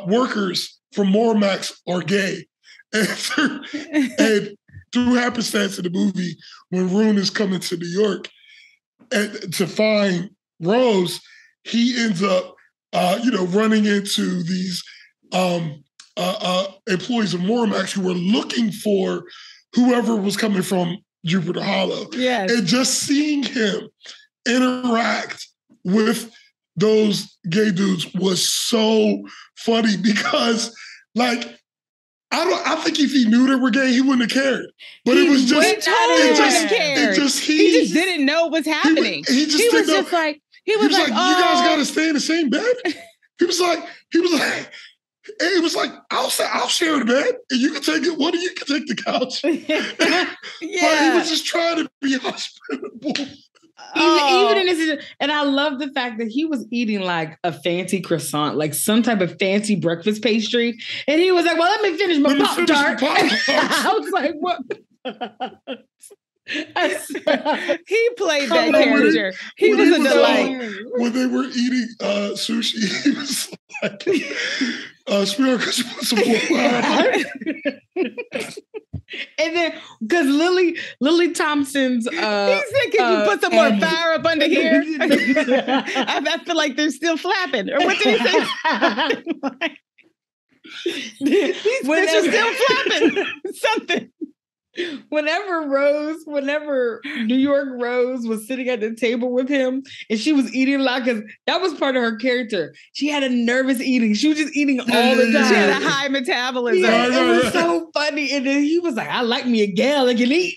workers from Mormax are gay. And through happenstance in the movie, when Rune is coming to New York to find Rose, he ends up, running into these employees of Mormax who were looking for whoever was coming from Jupiter Hollow. Yes. And just seeing him interact with those gay dudes was so funny because, like, I think if he knew they were gay, he wouldn't have cared. But it was just, he just didn't know what was happening. He was like, you guys got to stay in the same bed. He was like, I'll share the bed, and you can take it. One of you can take the couch. But he was just trying to be hospitable. Even in this, and I love the fact that he was eating like a fancy croissant, like some type of fancy breakfast pastry, and he was like, "Well, let me finish my Pop-Tart." I was like, "What?" He played that character. He was a delight. When they were eating sushi, he was like, "Sweetheart, could you put some more flour?" And then, because Lily Thompson's, he said, "Can you put some more fire up under here?" I feel like they're still flapping. Or what did he say? These fish are still flapping. Something. Whenever New York Rose was sitting at the table with him and she was eating a lot, because that was part of her character. She had a nervous eating. She was just eating all the time. She had a high metabolism. Yeah, it was so funny. And then he was like, "I like me a gal that can eat."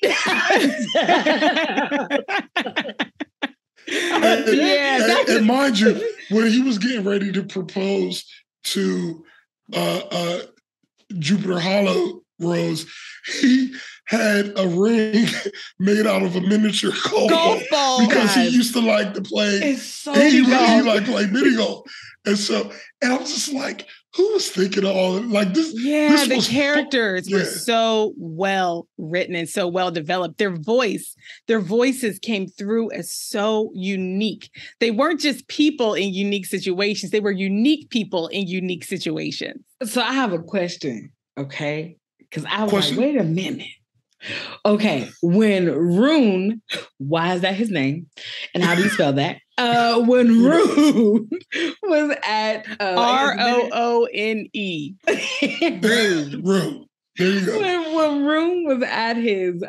And mind you, when he was getting ready to propose to Jupiter Hollow Rose, he had a ring made out of a miniature golf ball because he used to like to play. It's so he liked to play mini golf, and I was just like, who was thinking of all like this? Yeah, the characters were so well written and so well developed. Their voices came through as so unique. They weren't just people in unique situations; they were unique people in unique situations. So I have a question, okay? Because I was like, wait a minute. Okay, when Rune, why is that his name? And how do you spell that? When Rune was at Roone. Rune. There you go. When Rune was at his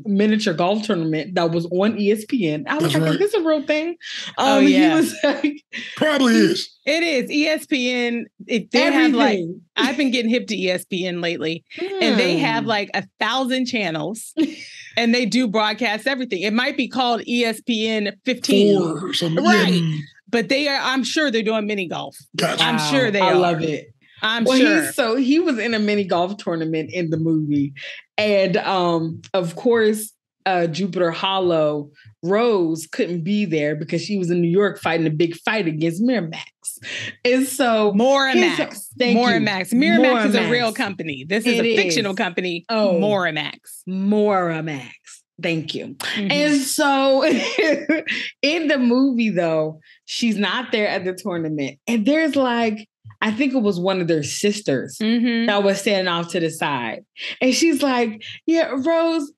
miniature golf tournament that was on ESPN, I was like, is this a real thing? He was like, probably is. It is. ESPN, they have like, I've been getting hip to ESPN lately, and they have like 1,000 channels, and they do broadcast everything. It might be called ESPN 15. Or something. Right. Yeah. But I'm sure they're doing mini golf. Gotcha. I'm sure they are. I love it. I'm sure. So he was in a mini golf tournament in the movie. And of course, Jupiter Hollow Rose couldn't be there because she was in New York fighting a big fight against Miramax. And so Miramax. Miramax is a real company. This is a fictional company. Oh, Miramax. Thank you. Mm-hmm. And so in the movie, though, she's not there at the tournament. And there's like, I think it was one of their sisters that was standing off to the side. And she's like, yeah, Rose.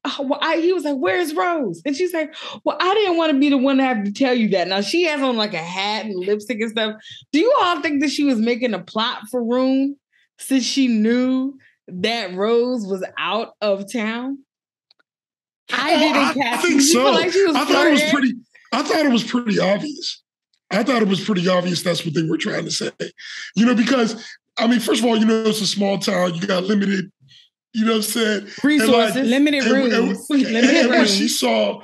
He was like, where's Rose? And she's like, well, I didn't want to be the one to have to tell you that. Now, she has on like a hat and lipstick and stuff. Do you all think that she was making a plot for Rune since she knew that Rose was out of town? I think so. Like I thought it was pretty obvious. I thought it was pretty obvious that's what they were trying to say. Because, I mean, first of all, it's a small town. You got limited, you know what I'm saying? Resources, limited rooms. And when she saw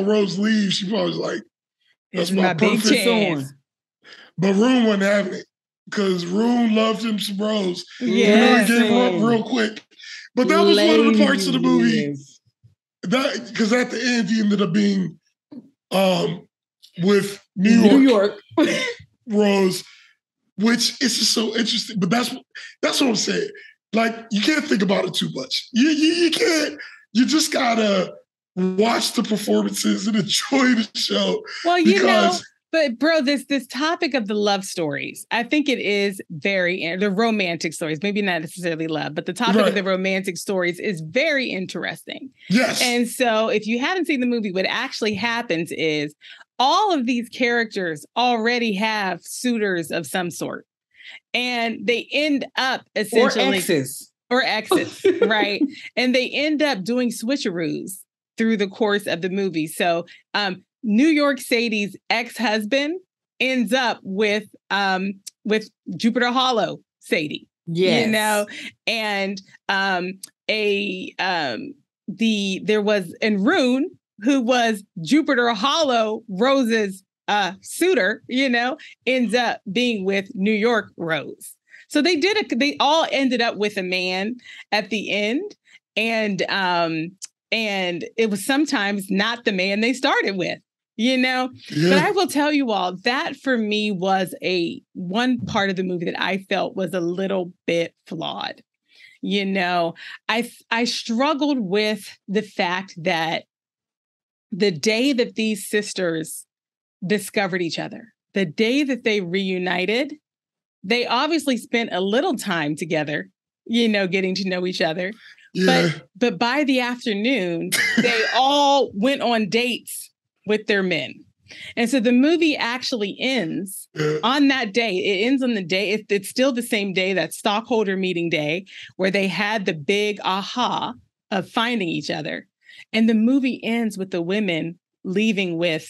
Rose leave, she probably was like, that's my big chance. But Rune wasn't having it because Rune loved him some Rose. Yeah. He gave her up real quick. But that was one of the parts of the movie. Because at the end, he ended up being with New York Rose, which is just so interesting. But that's what I'm saying. Like, you can't think about it too much. You can't. You just gotta watch the performances and enjoy the show. Well, but bro, this topic of the love stories, I think it is the romantic stories, maybe not necessarily love, but the topic of the romantic stories is very interesting. Yes. And so if you haven't seen the movie, what actually happens is all of these characters already have suitors of some sort. And they end up essentially... Or exes, right? And they end up doing switcheroos through the course of the movie. So New York Sadie's ex-husband ends up with Jupiter Hollow Sadie. Yes. You know, and there was Rune, who was Jupiter Hollow Rose's suitor, you know, ends up being with New York Rose. So they all ended up with a man at the end. And it was sometimes not the man they started with, you know. Yeah. But I will tell you all, that for me was one part of the movie that I felt was a little bit flawed. You know, I struggled with the fact that the day that these sisters discovered each other, the day that they reunited, they obviously spent a little time together, you know, getting to know each other. Yeah. But by the afternoon, they all went on dates with their men. And so the movie actually ends on that day. It ends on the day. It's still the same day, that stockholder meeting day, where they had the big aha of finding each other. And the movie ends with the women leaving with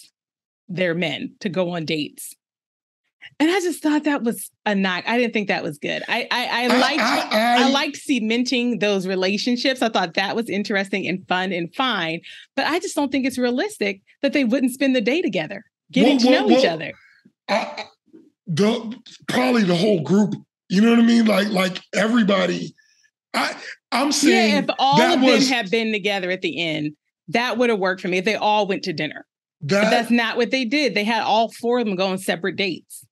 their men to go on dates. And I just thought that was a knock. I didn't think that was good. I liked cementing those relationships. I thought that was interesting and fun and fine. But I just don't think it's realistic that they wouldn't spend the day together, getting to know each other. Probably the whole group. You know what I mean? Like everybody. I'm saying, yeah, if all of them had been together at the end, that would have worked for me. If they all went to dinner. But that's not what they did. They had all four of them go on separate dates.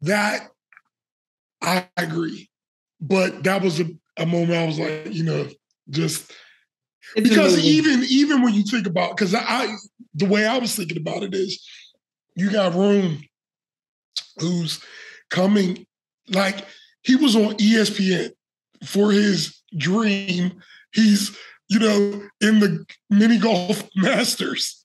That I agree, but that was a moment I was like, you know, just because even when you think about, because the way I was thinking about it is, you got Rune, who's coming, like he was on ESPN for his dream. He's, you know, in the mini golf masters.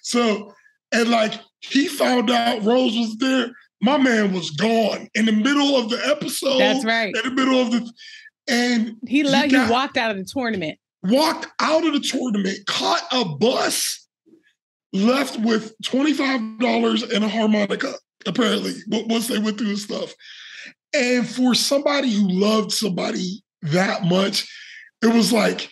So, and like he found out Rose was there. My man was gone in the middle of the episode. That's right. In the middle of and he walked out of the tournament. Walked out of the tournament, caught a bus, left with $25 and a harmonica, apparently, once they went through the stuff. And for somebody who loved somebody that much, it was like,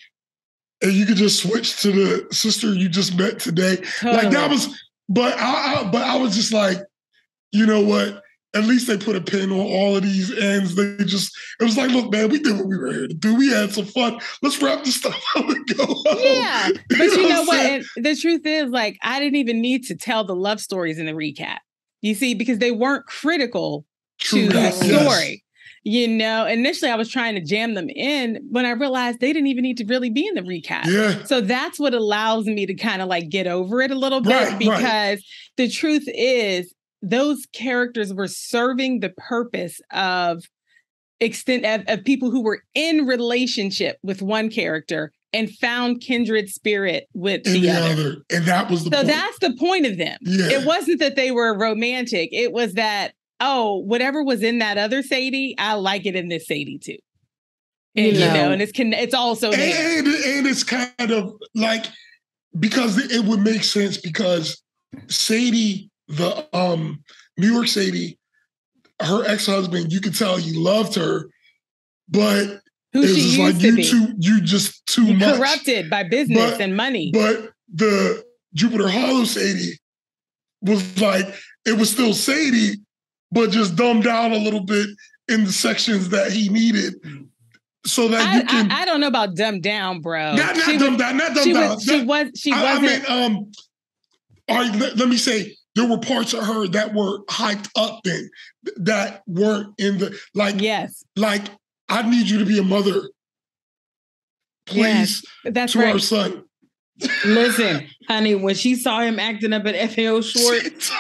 and you could just switch to the sister you just met today. Totally. Like that was, but I was just like, you know what? At least they put a pin on all of these ends. It was like, look, man, we did what we were here to do. We had some fun. Let's wrap this stuff up and go home. Yeah. But you know what? And the truth is, like, I didn't even need to tell the love stories in the recap. You see, because they weren't critical to the story. Yes. You know, initially I was trying to jam them in when I realized they didn't even need to really be in the recap. Yeah. So that's what allows me to kind of like get over it a little bit, because the truth is, those characters were serving the purpose of people who were in relationship with one character and found kindred spirit with the other. And that was the point. So that's the point of them. Yeah. It wasn't that they were romantic. It was that, whatever was in that other Sadie, I like it in this Sadie too. And, you know, and it's also there. And it's kind of like, because it would make sense, because Sadie, the New York Sadie, her ex-husband, you could tell he loved her, but who she used like to be. You just too much. Corrupted by business and money. But the Jupiter Hollow Sadie was like, it was still Sadie, but just dumbed down a little bit in the sections that he needed. So that you can... I don't know about dumbed down, bro. Not dumbed down. She wasn't... all right, let me say, there were parts of her that were hyped up then that weren't in the, like, yes. Like, I need you to be a mother, please, that's to our son. Listen, honey, when she saw him acting up at FAO Schwartz,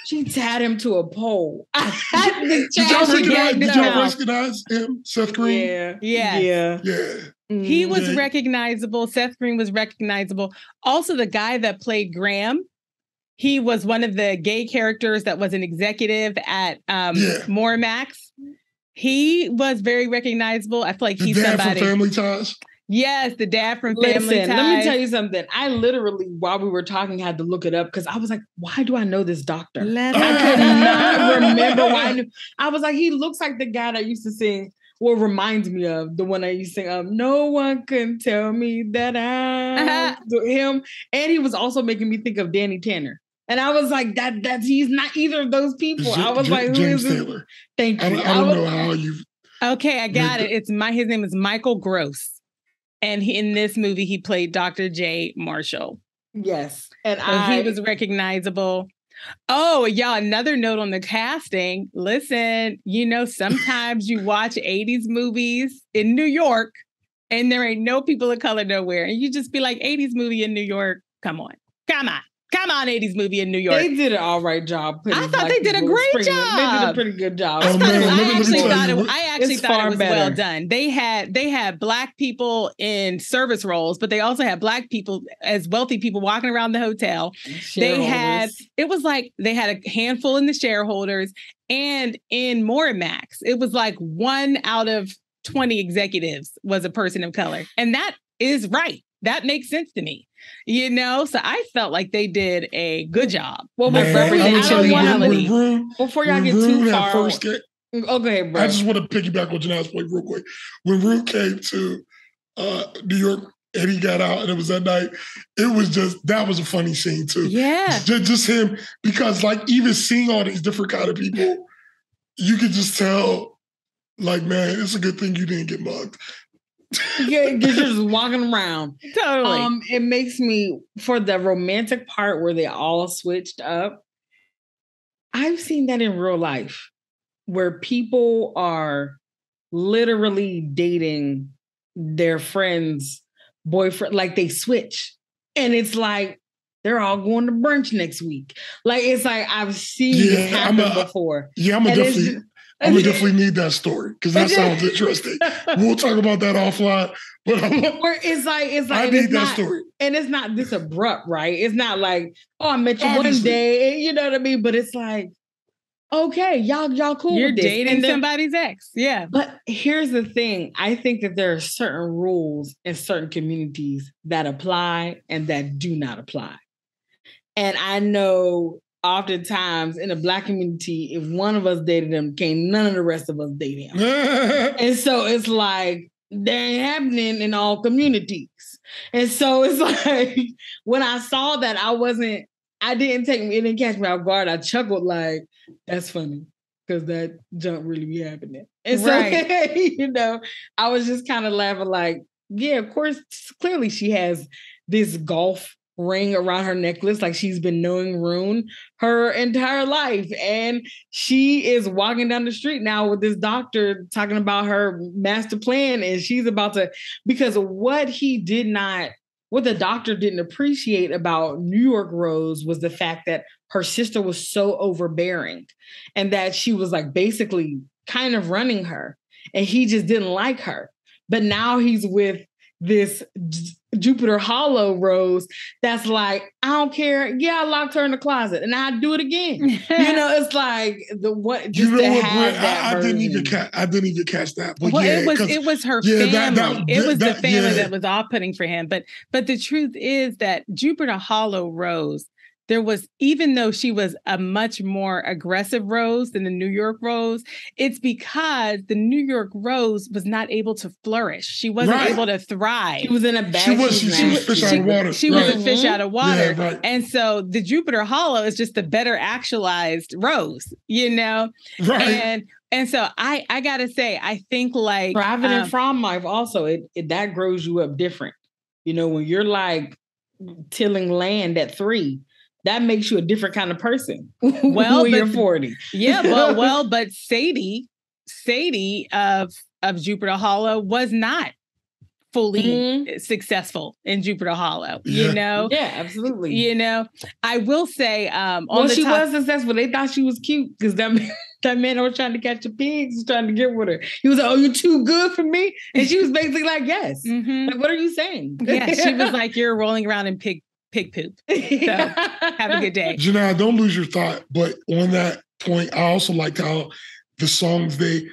she tied him to a pole. Did y'all recognize him, Seth Green? Yeah. He was recognizable. Seth Green was recognizable. Also, the guy that played Graham, he was one of the gay characters that was an executive at Mormax. He was very recognizable. I feel like he's somebody from Family Ties. Yes, the dad from Family Ties. Let me tell you something. I literally, while we were talking, had to look it up because I was like, why do I know this doctor? I could not remember why I knew. I was like, he looks like the guy that used to sing, well, reminds me of the one I used to sing, no one can tell me that I'm him. And he was also making me think of Danny Tanner. And I was like, that's he's not either of those people. I was like, who James is this? Taylor. Thank you. I don't know how you. Okay, I got it. His name is Michael Gross. And in this movie, he played Dr. J. Marshall. Yes. And he was recognizable. Oh, y'all, another note on the casting. Listen, sometimes you watch 80s movies in New York and there ain't no people of color nowhere. And you just be like, 80s movie in New York. Come on, 80s movie in New York. They did an all right job. I thought they did a great job. They did a pretty good job. I actually thought it was well done. They had Black people in service roles, but they also had Black people as wealthy people walking around the hotel. They had a handful in the shareholders, and in Max, it was like 1 out of 20 executives was a person of color. And that is right. That makes sense to me. So I felt like they did a good job. Well, before y'all get too far. Okay, bro. I just want to piggyback on Janelle's point real quick. When Rue came to New York and he got out and it was that night, that was a funny scene too. Yeah. Just him, because like even seeing all these different kind of people, you could just tell, like, man, it's a good thing you didn't get mugged. Yeah, because you're just walking around. Totally. It makes me, for the romantic part where they all switched up, I've seen that in real life where people are literally dating their friend's boyfriend, like they switch. And it's like, they're all going to brunch next week. Like, it's like, I've seen this happen before. Yeah, I'm gonna definitely need that story because that sounds interesting. We'll talk about that offline. But it's like I need that story, and it's not this abrupt, right? It's not like, oh, I met you one day, you know what I mean? But it's like, okay, y'all cool. You're with this. dating somebody's ex, yeah. But here's the thing: I think that there are certain rules in certain communities that apply and that do not apply, and I know. Oftentimes in the Black community, if one of us dated him, none of the rest of us date him. And so it's like, they ain't happening in all communities. And so it's like, when I saw that, it didn't catch me off guard. I chuckled like, that's funny, because that junk really be happening. And so, I was just kind of laughing like, yeah, of course, clearly she has this golf ring around her necklace, like she's been knowing Rune her entire life. And she is walking down the street now with this doctor talking about her master plan. And she's about to, because what the doctor didn't appreciate about New York Rose was the fact that her sister was so overbearing and that she was like basically kind of running her. And he just didn't like her. But now he's with this Jupiter Hollow Rose that's like, I don't care. Yeah, I locked her in the closet and I'd do it again. It's like I didn't even catch that. But it was her family. It was the family that was off-putting for him. But the truth is that Jupiter Hollow Rose, even though she was a much more aggressive Rose than the New York Rose, it's because the New York Rose was not able to flourish. She wasn't able to thrive. She was in a bad. She was fish out of water. She was a fish out of water. Yeah, right. And so the Jupiter Hollow is just the better actualized Rose, Right. And so I gotta say, I think like thriving in prom life also that grows you up different. When you're like tilling land at 3. That makes you a different kind of person. When you're 40. Yeah, but Sadie of Jupiter Hollow was not fully successful in Jupiter Hollow. Yeah, absolutely. I will say, she was successful. They thought she was cute because that man that was trying to catch the pigs was trying to get with her. He was like, "Oh, you're too good for me," and she was basically like, "Yes." Mm-hmm. Like, what are you saying? Yeah, she was like, "You're rolling around in pig poop." So have a good day. Janelle, don't lose your thought. But on that point, I also liked how the songs the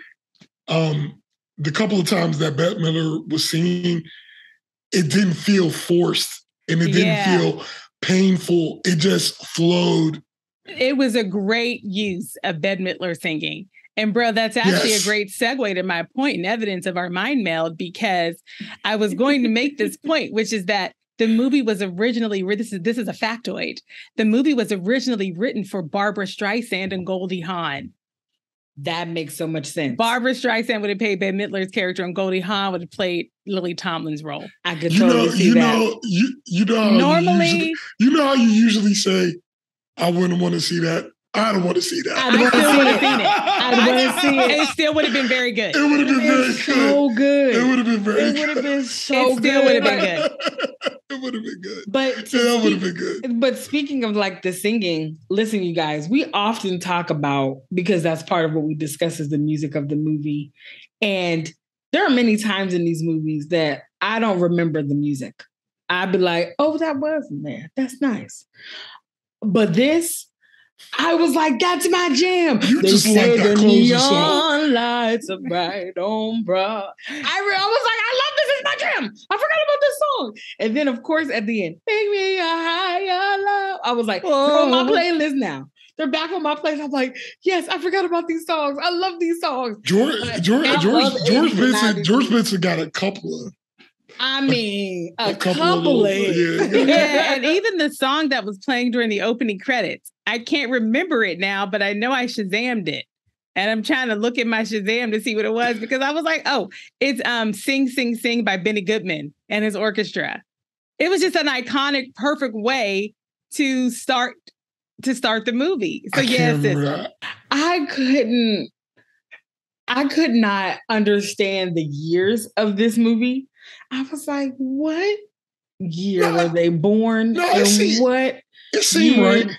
couple of times that Bette Midler was singing, it didn't feel forced and it didn't feel painful. It just flowed. It was a great use of Bette Midler singing. And bro, that's actually a great segue to my point and evidence of our mind meld, because I was going to make this point, which is that the movie was originally, this is a factoid. The movie was originally written for Barbra Streisand and Goldie Hawn. That makes so much sense. Barbra Streisand would have played Bette Midler's character, and Goldie Hawn would have played Lily Tomlin's role. I could totally see that. You know how normally, you know how you usually say, I wouldn't want to see that. I don't want to see that. I still would have seen it. I'd want to see it. It still would have been very good. It would have been very so good. It would have been very good. It would have been so good. It still would have been good. It would have been good. But that would have been good. But speaking of like the singing, listen, you guys, we often talk about, because that's part of what we discuss is the music of the movie. And there are many times in these movies that I don't remember the music. I'd be like, oh, that wasn't there. That's nice. But this, I was like, that's my jam. You they just said like that the closing neon song. lights are bright on bright. I was like, I love this. It's my jam. I forgot about this song. And then, of course, at the end, make me a higher love. I was like, they're on my playlist now. They're back on my playlist. I'm like, yes, I forgot about these songs. I love these songs. George Benson got a couple of. I mean, a couple of. Yeah, and even the song that was playing during the opening credits, I can't remember it now, but I know I Shazammed it. And I'm trying to look at my Shazam to see what it was, because I was like, oh, it's Sing, Sing, Sing by Benny Goodman and his orchestra. It was just an iconic, perfect way to start the movie. So yes, I could not understand the years of this movie. I was like, what year were they born? It seemed right.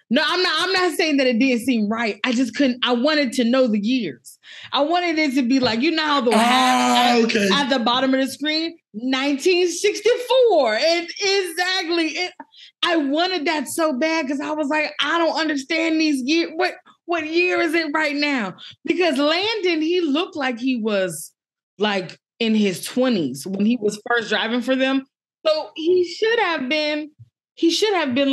No, I'm not saying that it didn't seem right. I just couldn't. I wanted to know the years. I wanted it to be like, you know how the at the bottom of the screen, 1964. I wanted that so bad because I was like, I don't understand these years. What year is it right now? Because Landon, he looked like he was like in his 20s when he was first driving for them. So he should have been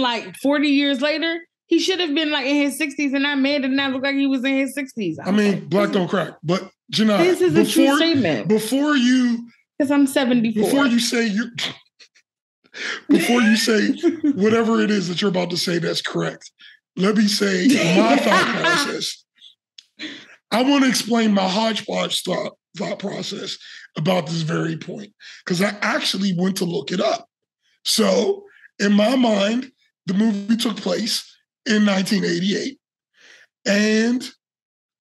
like 40 years later. He should have been like in his 60s, and that man did not look like he was in his 60s. I mean, black don't crack. But Janai, this is a true statement. Before you, because I'm 74. Before you say whatever it is that you're about to say that's correct, let me say my thought process. I want to explain my hodgepodge thought process about this very point, because I actually went to look it up. So in my mind, the movie took place in 1988. And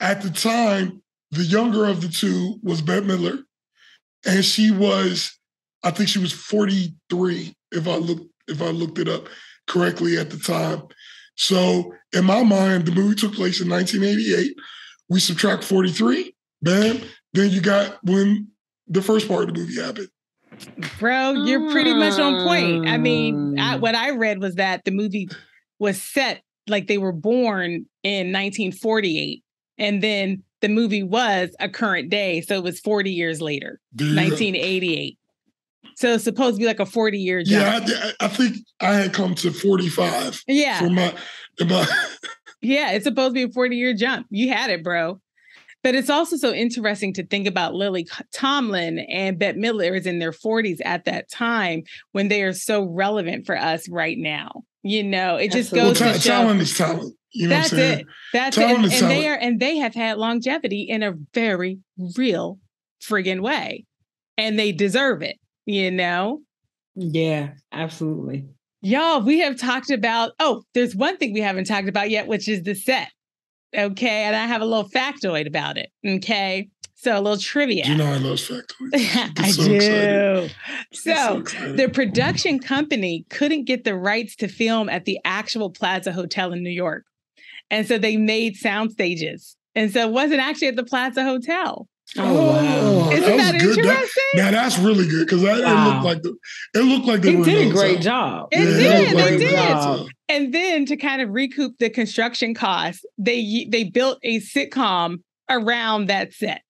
at the time, the younger of the two was Bette Midler. And I think she was 43, if I looked it up correctly at the time. So in my mind, the movie took place in 1988. We subtract 43, bam, then you got when the first part of the movie happened. Bro, you're pretty much on point. I mean, what I read was that the movie was set like they were born in 1948. And then the movie was a current day. So it was 40 years later, 1988. So it's supposed to be like a 40-year jump. Yeah, I think I had come to 45. Yeah. For my Yeah, it's supposed to be a 40-year jump. You had it, bro. But it's also so interesting to think about Lily Tomlin and Bette Midler is in their 40s at that time when they are so relevant for us right now. You know, it just goes to show. Talent is talent. You know that's what I'm saying? it. That's talent it. Is and talent. they have had longevity in a very real friggin' way. And they deserve it, you know? Yeah, absolutely. Y'all, we have talked about, there's one thing we haven't talked about yet, which is the set. Okay. And I have a little factoid about it. Okay. So a little trivia. You know I love factoids. I do. So the production company couldn't get the rights to film at the actual Plaza Hotel in New York. And so they made sound stages. And so it wasn't actually at the Plaza Hotel. Oh, wow. Isn't that interesting? Now that's really good, because it looked like they did a great job. They did. And then to kind of recoup the construction costs, they built a sitcom around that set.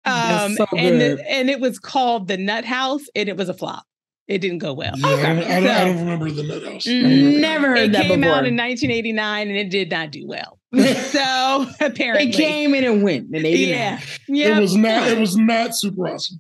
So good. And it was called The Nut House, and it was a flop. It didn't go well. Yeah, Okay. I don't remember the Nut House. Never heard that before. It came out in 1989 and it did not do well. So apparently. It came in and went in 89. Yeah. Yep. It was not super awesome.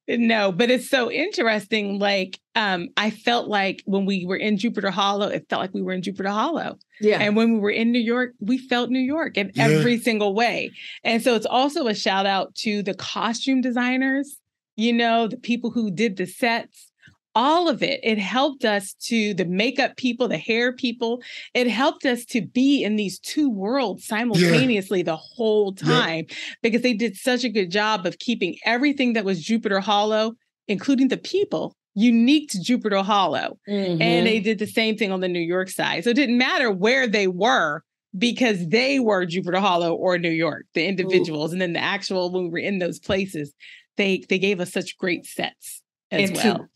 No, but it's so interesting. Like, I felt like when we were in Jupiter Hollow, it felt like we were in Jupiter Hollow. Yeah. And when we were in New York, we felt New York in every single way. And so it's also a shout out to the costume designers, the people who did the sets, all of it. It helped us the makeup people, the hair people. It helped us to be in these two worlds simultaneously the whole time because they did such a good job of keeping everything that was Jupiter Hollow, including the people, unique to Jupiter Hollow. Mm-hmm. And they did the same thing on the New York side. So it didn't matter where they were because they were Jupiter Hollow or New York, the individuals. Ooh. And then the actual, when we were in those places, they gave us such great sets as well.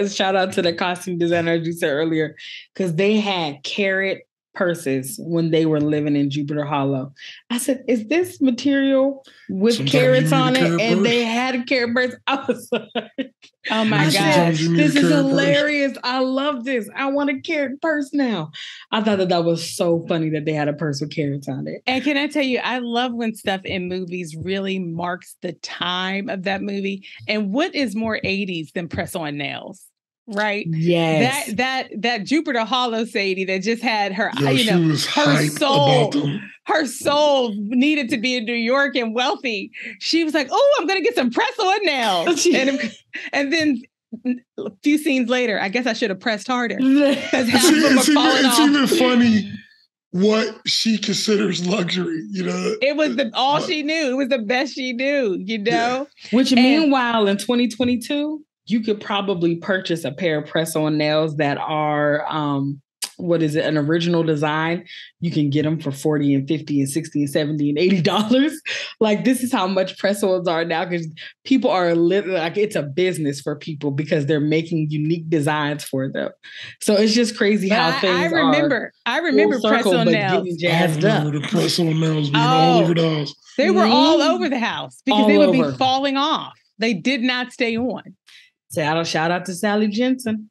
Shout out to the costume designer, as you said earlier, because they had carrot purses when they were living in Jupiter Hollow. I said, is this material with carrots on it? And they had a carrot purse. I was like, oh my gosh, this is hilarious. I love this. I want a carrot purse now. I thought that was so funny that they had a purse with carrots on it. And can I tell you, I love when stuff in movies really marks the time of that movie. And what is more 80s than press-on nails? Right. Yes. That Jupiter Hollow Sadie that just had her, her soul needed to be in New York and wealthy. She was like, oh, I'm going to get some press-on nails. and then a few scenes later, I guess I should have pressed harder. It's even funny what she considers luxury, It was all she knew. It was the best she knew, Yeah. Which meanwhile, in 2022, you could probably purchase a pair of press-on nails that are, an original design. You can get them for $40 and $50 and $60 and $70 and $80. Like, this is how much press-ons are now because people are like, it's a business for people because they're making unique designs for them. So it's just crazy how things are. I remember press-on nails. Jazzed up. The press-on nails being all over the house. They were all over the house because they would be falling off. They did not stay on. Shout out to Sally Jensen.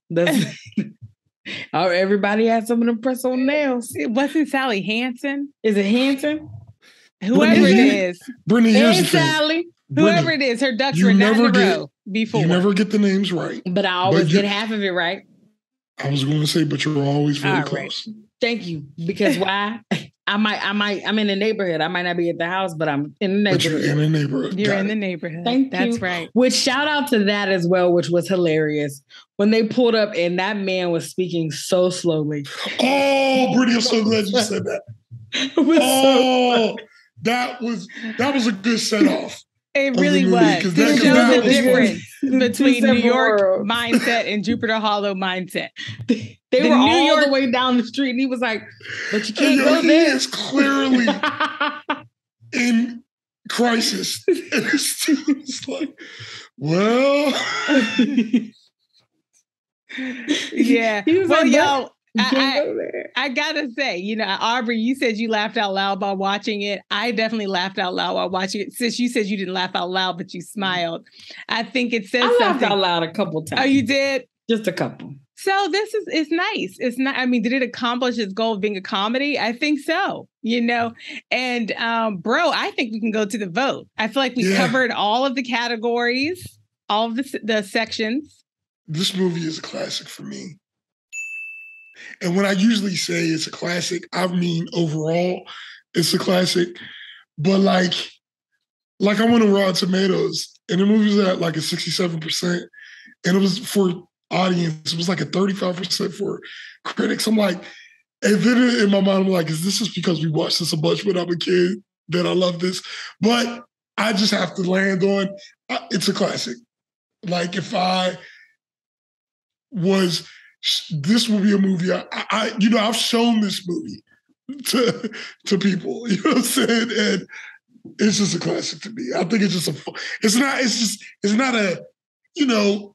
Everybody has some of them press-on nails. It wasn't Sally Hansen. Is it Hansen? Whoever it is. Brittany, here's the Sally. Whoever it is, her ducks were not in a row before. You never get the names right. But I always get half of it right. I was going to say, but you're always very close. Thank you. Because why? I'm in the neighborhood. I might not be at the house, but I'm in the neighborhood. But you're in the neighborhood. You're in the neighborhood. Thank you. That's right. Which shout out to that as well, which was hilarious. When they pulled up and that man was speaking so slowly. Oh, Brittany, I'm so glad you said that. That was a good set off. It really was. To show the difference between New York mindset and Jupiter Hollow mindset. They were all the way down the street, and he was like, "But you can't go there." He is clearly in crisis, and it's like, well, yeah. Well, y'all. I gotta say, Aubrey, you said you laughed out loud while watching it. I definitely laughed out loud while watching it. Since you said you didn't laugh out loud, but you smiled. I think it says something. I laughed out loud a couple times. Oh, you did? Just a couple. So it's nice. It's not, did it accomplish its goal of being a comedy? I think so, and bro, I think we can go to the vote. I feel like we covered all of the categories, all of the sections. This movie is a classic for me. And when I usually say it's a classic, I mean overall it's a classic. But like I went on Rotten Tomatoes and the movie was at like a 67%. And it was for audience, it was like a 35% for critics. I'm like, and then in my mind, I'm like, is this just because we watched this a bunch when I'm a kid that I love this? But I just have to land on, it's a classic. Like if I was... This will be a movie. I've shown this movie to people. You know what I'm saying? And it's just a classic to me. I think it's just it's not a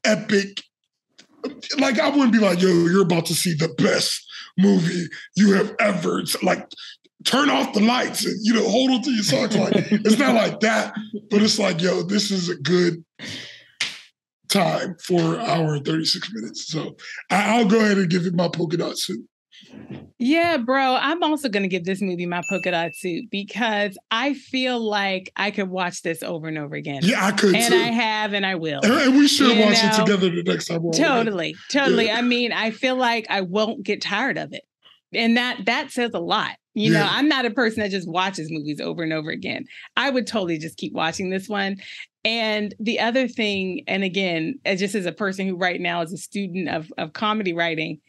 epic. Like I wouldn't be like, yo, you're about to see the best movie you have ever. Like turn off the lights and hold on to your socks. Like it's not like that, but it's like, yo, this is a good. time for an hour and 36 minutes. So I'll go ahead and give it my polka dot suit. Yeah, bro. I'm also going to give this movie my polka dot suit because I feel like I could watch this over and over again. Yeah, I could and too. I have, and I will. And we should watch it together the next time. Totally. Yeah. I mean, I feel like I won't get tired of it. And that says a lot. You know, I'm not a person that just watches movies over and over again. I would totally just keep watching this one. And the other thing, and again, just as a person who right now is a student of comedy writing,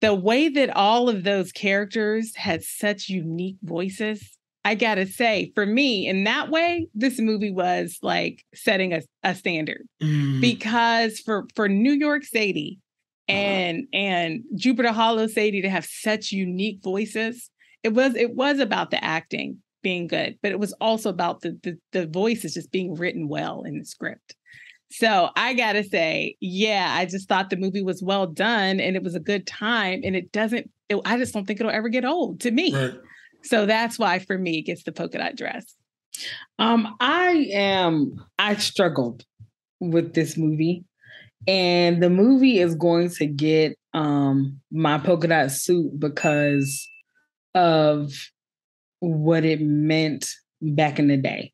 the way that all of those characters had such unique voices, I gotta say, for me, in that way, this movie was like setting a standard. Because for New York Sadie and Jupiter Hollow Sadie to have such unique voices, it was about the acting being good, but it was also about the voices just being written well in the script. So I gotta say, I just thought the movie was well done and it was a good time, and I just don't think it'll ever get old to me. Right. So that's why for me it gets the polka dot dress. I struggled with this movie, and the movie is going to get my polka dot suit because of what it meant back in the day,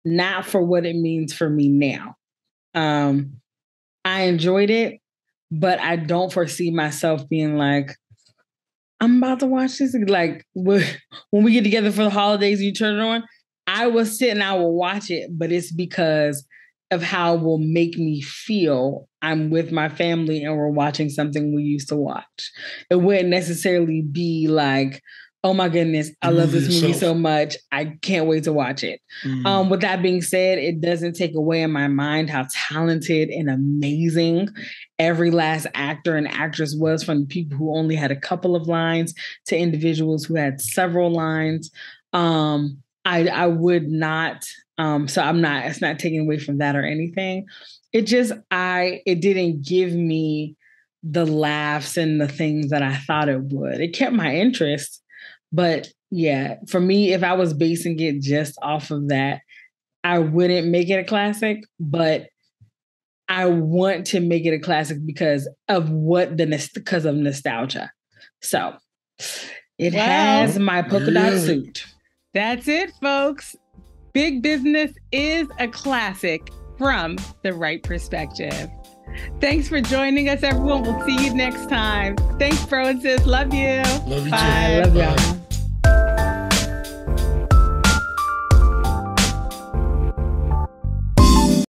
not for what it means for me now. I enjoyed it, but I don't foresee myself being like, I'm about to watch this. Like when we get together for the holidays, you turn it on, I will sit and I will watch it, but it's because of how it will make me feel. I'm with my family and we're watching something we used to watch. It wouldn't necessarily be like, oh my goodness, I love this movie so much. I can't wait to watch it. With that being said, it doesn't take away in my mind how talented and amazing every last actor and actress was, from the people who only had a couple of lines to individuals who had several lines. I would not, it's not taking away from that or anything. It didn't give me the laughs and the things that I thought it would. It kept my interest. But for me, if I was basing it just off of that, I wouldn't make it a classic, but I want to make it a classic because of nostalgia. So it has my polka dot suit. That's it, folks. Big Business is a classic from the Wright Perspective. Thanks for joining us, everyone. We'll see you next time. Thanks, bro and sis. Love you. Love you Bye. too. Love y'all.